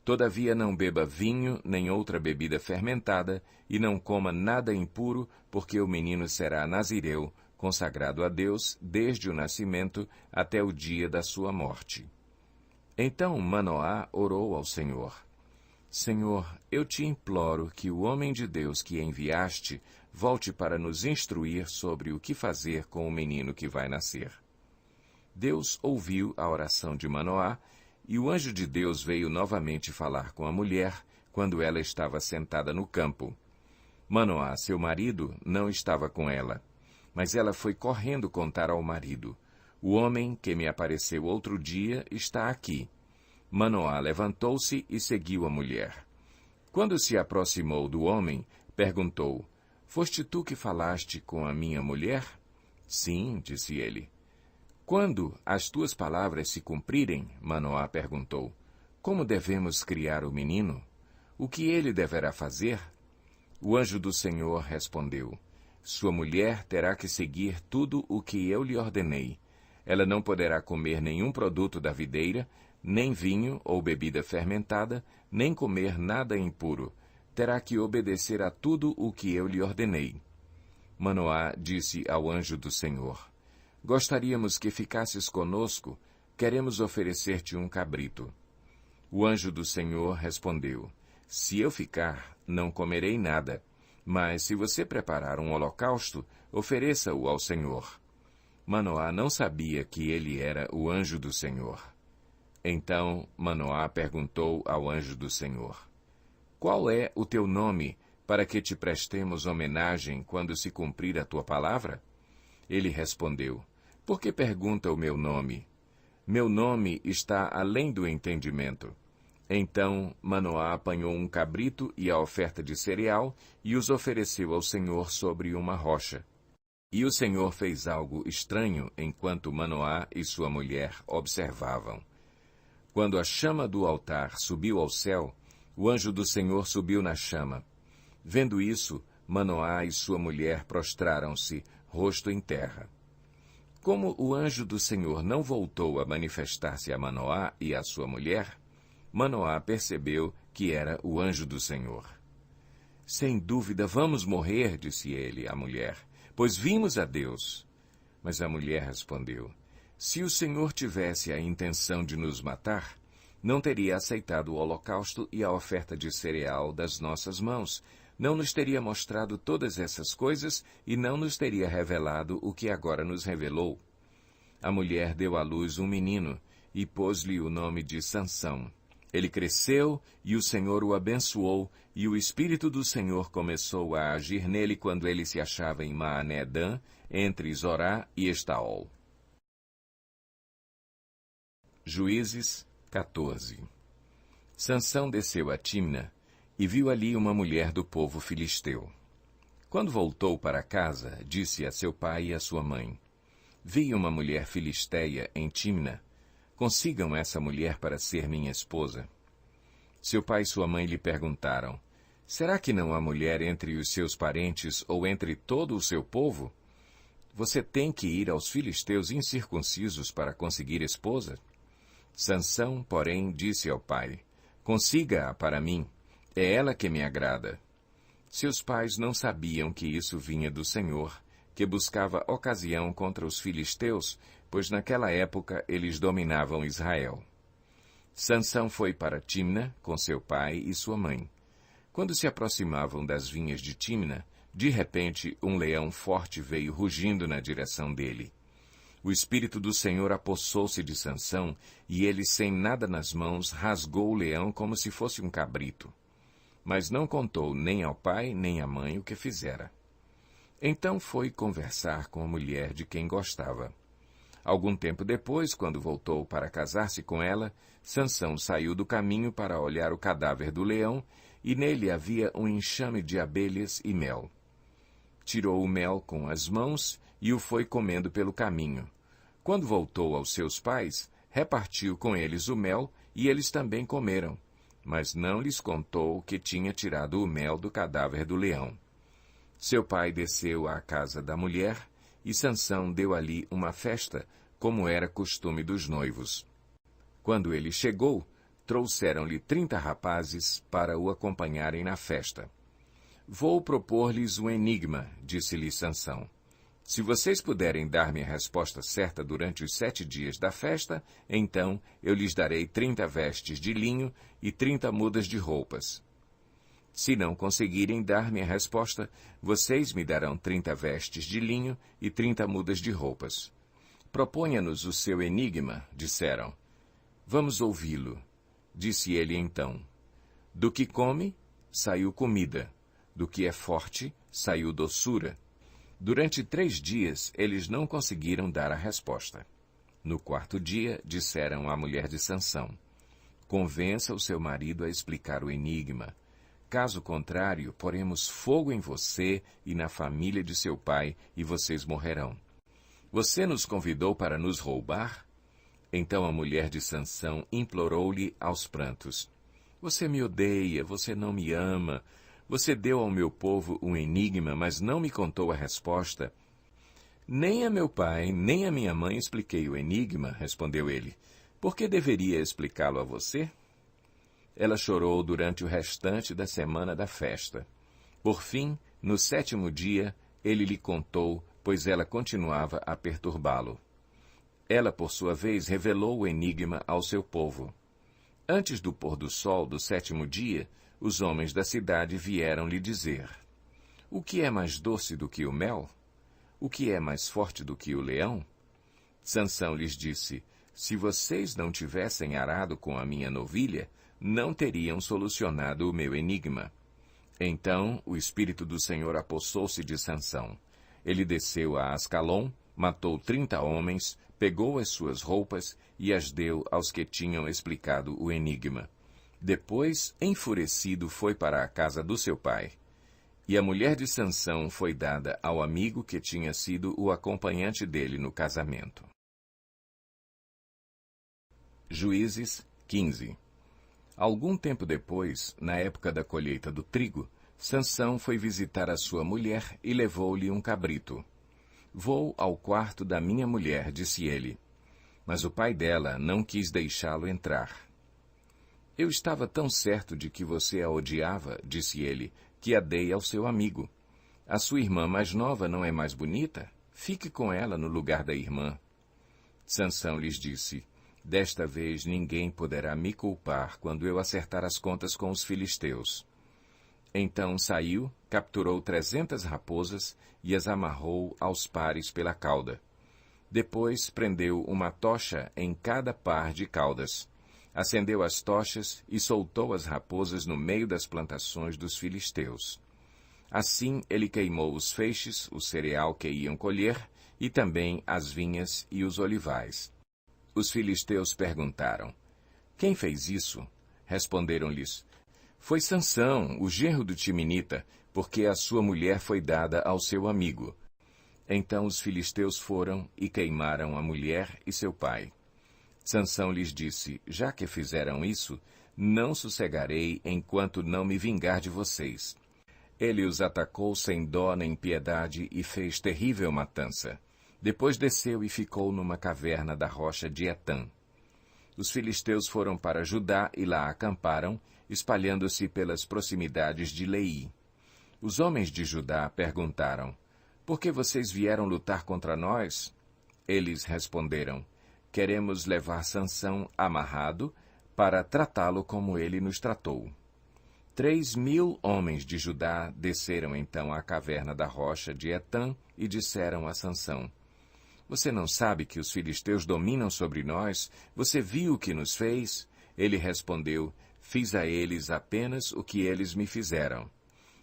Speaker 1: Todavia não beba vinho, nem outra bebida fermentada, e não coma nada impuro, porque o menino será nazireu, consagrado a Deus, desde o nascimento até o dia da sua morte. Então Manoá orou ao Senhor. Senhor, eu te imploro que o homem de Deus que enviaste volte para nos instruir sobre o que fazer com o menino que vai nascer. Deus ouviu a oração de Manoá, e o anjo de Deus veio novamente falar com a mulher, quando ela estava sentada no campo. Manoá, seu marido, não estava com ela, mas ela foi correndo contar ao marido: o homem que me apareceu outro dia está aqui. Manoá levantou-se e seguiu a mulher. Quando se aproximou do homem, perguntou: Foste tu que falaste com a minha mulher? Sim, disse ele. Quando as tuas palavras se cumprirem, Manoá perguntou, como devemos criar o menino? O que ele deverá fazer? O anjo do Senhor respondeu, sua mulher terá que seguir tudo o que eu lhe ordenei. Ela não poderá comer nenhum produto da videira, nem vinho ou bebida fermentada, nem comer nada impuro. Terá que obedecer a tudo o que eu lhe ordenei. Manoá disse ao anjo do Senhor, gostaríamos que ficasses conosco, queremos oferecer-te um cabrito. O anjo do Senhor respondeu, se eu ficar, não comerei nada, mas se você preparar um holocausto, ofereça-o ao Senhor. Manoá não sabia que ele era o anjo do Senhor. Então Manoá perguntou ao anjo do Senhor, qual é o teu nome, para que te prestemos homenagem quando se cumprir a tua palavra? Ele respondeu, por que pergunta o meu nome? Meu nome está além do entendimento. Então Manoá apanhou um cabrito e a oferta de cereal e os ofereceu ao Senhor sobre uma rocha. E o Senhor fez algo estranho enquanto Manoá e sua mulher observavam. Quando a chama do altar subiu ao céu, o anjo do Senhor subiu na chama. Vendo isso, Manoá e sua mulher prostraram-se, rosto em terra. Como o anjo do Senhor não voltou a manifestar-se a Manoá e a sua mulher, Manoá percebeu que era o anjo do Senhor. Sem dúvida vamos morrer, disse ele à mulher, pois vimos a Deus. Mas a mulher respondeu, se o Senhor tivesse a intenção de nos matar, não teria aceitado o holocausto e a oferta de cereal das nossas mãos, não nos teria mostrado todas essas coisas e não nos teria revelado o que agora nos revelou. A mulher deu à luz um menino e pôs-lhe o nome de Sansão. Ele cresceu e o Senhor o abençoou, e o Espírito do Senhor começou a agir nele quando ele se achava em Maané-Dan, entre Zorá e Estaol. Juízes 14. Sansão desceu a Tímna e viu ali uma mulher do povo filisteu. Quando voltou para casa, disse a seu pai e a sua mãe, vi uma mulher filisteia em Tímna, consigam essa mulher para ser minha esposa. Seu pai e sua mãe lhe perguntaram, será que não há mulher entre os seus parentes ou entre todo o seu povo? Você tem que ir aos filisteus incircuncisos para conseguir esposa? Sansão, porém, disse ao pai, consiga-a para mim, é ela que me agrada. Seus pais não sabiam que isso vinha do Senhor, que buscava ocasião contra os filisteus, pois naquela época eles dominavam Israel. Sansão foi para Tímna com seu pai e sua mãe. Quando se aproximavam das vinhas de Tímna, de repente um leão forte veio rugindo na direção dele. O Espírito do Senhor apossou-se de Sansão, e ele, sem nada nas mãos, rasgou o leão como se fosse um cabrito. Mas não contou nem ao pai nem à mãe o que fizera. Então foi conversar com a mulher de quem gostava. Algum tempo depois, quando voltou para casar-se com ela, Sansão saiu do caminho para olhar o cadáver do leão, e nele havia um enxame de abelhas e mel. Tirou o mel com as mãos e o foi comendo pelo caminho. Quando voltou aos seus pais, repartiu com eles o mel, e eles também comeram, mas não lhes contou que tinha tirado o mel do cadáver do leão. Seu pai desceu à casa da mulher, e Sansão deu ali uma festa, como era costume dos noivos. Quando ele chegou, trouxeram-lhe 30 rapazes para o acompanharem na festa. Vou propor-lhes um enigma, disse-lhe Sansão. Se vocês puderem dar-me a resposta certa durante os 7 dias da festa, então eu lhes darei 30 vestes de linho e 30 mudas de roupas. Se não conseguirem dar-me a resposta, vocês me darão 30 vestes de linho e 30 mudas de roupas. Proponha-nos o seu enigma, disseram. Vamos ouvi-lo, disse ele então. Do que come, saiu comida. Do que é forte, saiu doçura. Durante 3 dias, eles não conseguiram dar a resposta. No 4º dia, disseram à mulher de Sansão, convença o seu marido a explicar o enigma. Caso contrário, poremos fogo em você e na família de seu pai, e vocês morrerão. Você nos convidou para nos roubar? Então a mulher de Sansão implorou-lhe aos prantos, você me odeia, você não me ama. Você deu ao meu povo um enigma, mas não me contou a resposta. Nem a meu pai, nem a minha mãe expliquei o enigma, respondeu ele. Por que deveria explicá-lo a você? Ela chorou durante o restante da semana da festa. Por fim, no 7º dia, ele lhe contou, pois ela continuava a perturbá-lo. Ela, por sua vez, revelou o enigma ao seu povo. Antes do pôr do sol do 7º dia, os homens da cidade vieram lhe dizer, o que é mais doce do que o mel? O que é mais forte do que o leão? Sansão lhes disse, se vocês não tivessem arado com a minha novilha, não teriam solucionado o meu enigma. Então o Espírito do Senhor apossou-se de Sansão. Ele desceu a Ascalon, matou 30 homens, pegou as suas roupas e as deu aos que tinham explicado o enigma. Depois, enfurecido, foi para a casa do seu pai. E a mulher de Sansão foi dada ao amigo que tinha sido o acompanhante dele no casamento. Juízes 15. Algum tempo depois, na época da colheita do trigo, Sansão foi visitar a sua mulher e levou-lhe um cabrito. Vou ao quarto da minha mulher, disse ele. Mas o pai dela não quis deixá-lo entrar. Eu estava tão certo de que você a odiava, disse ele, que a dei ao seu amigo. A sua irmã mais nova não é mais bonita? Fique com ela no lugar da irmã. Sansão lhes disse, desta vez ninguém poderá me culpar quando eu acertar as contas com os filisteus. Então saiu, capturou 300 raposas e as amarrou aos pares pela cauda. Depois prendeu uma tocha em cada par de caudas. Acendeu as tochas e soltou as raposas no meio das plantações dos filisteus. Assim ele queimou os feixes, o cereal que iam colher, e também as vinhas e os olivais. Os filisteus perguntaram, quem fez isso? Responderam-lhes, foi Sansão, o genro do Timinita, porque a sua mulher foi dada ao seu amigo. Então os filisteus foram e queimaram a mulher e seu pai. Sansão lhes disse, já que fizeram isso, não sossegarei enquanto não me vingar de vocês. Ele os atacou sem dó nem piedade e fez terrível matança. Depois desceu e ficou numa caverna da rocha de Etã. Os filisteus foram para Judá e lá acamparam, espalhando-se pelas proximidades de Leí. Os homens de Judá perguntaram, por que vocês vieram lutar contra nós? Eles responderam, queremos levar Sansão amarrado para tratá-lo como ele nos tratou. 3.000 homens de Judá desceram então à caverna da rocha de Etã e disseram a Sansão, você não sabe que os filisteus dominam sobre nós? Você viu o que nos fez? Ele respondeu, fiz a eles apenas o que eles me fizeram.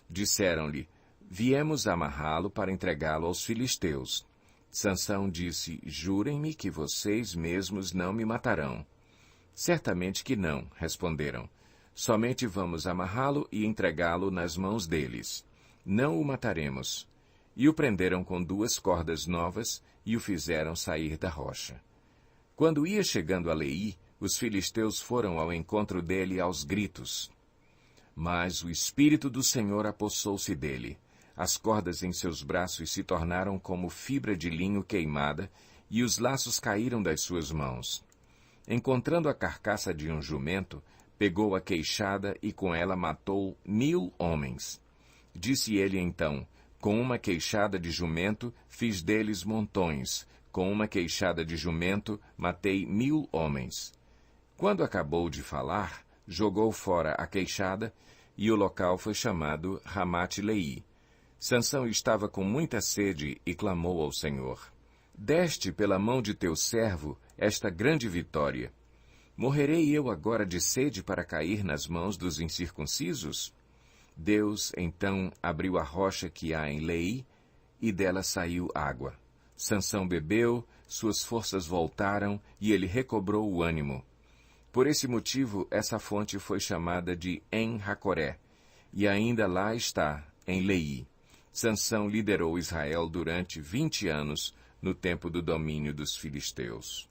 Speaker 1: Disseram-lhe, viemos amarrá-lo para entregá-lo aos filisteus. Sansão disse, jurem-me que vocês mesmos não me matarão. Certamente que não, responderam. Somente vamos amarrá-lo e entregá-lo nas mãos deles. Não o mataremos. E o prenderam com 2 cordas novas e o fizeram sair da rocha. Quando ia chegando a Leí, os filisteus foram ao encontro dele aos gritos. Mas o Espírito do Senhor apossou-se dele. As cordas em seus braços se tornaram como fibra de linho queimada, e os laços caíram das suas mãos. encontrando a carcaça de um jumento, pegou a queixada e com ela matou 1000 homens. Disse ele então: com uma queixada de jumento fiz deles montões, com uma queixada de jumento matei 1000 homens. Quando acabou de falar, jogou fora a queixada, e o local foi chamado Ramate-Leí. Sansão estava com muita sede e clamou ao Senhor: deste pela mão de teu servo esta grande vitória. Morrerei eu agora de sede para cair nas mãos dos incircuncisos? Deus, então, abriu a rocha que há em Leí, e dela saiu água. Sansão bebeu, suas forças voltaram, e ele recobrou o ânimo. Por esse motivo, essa fonte foi chamada de En-Hacoré, e ainda lá está, em Leí. Sansão liderou Israel durante 20 anos, no tempo do domínio dos filisteus.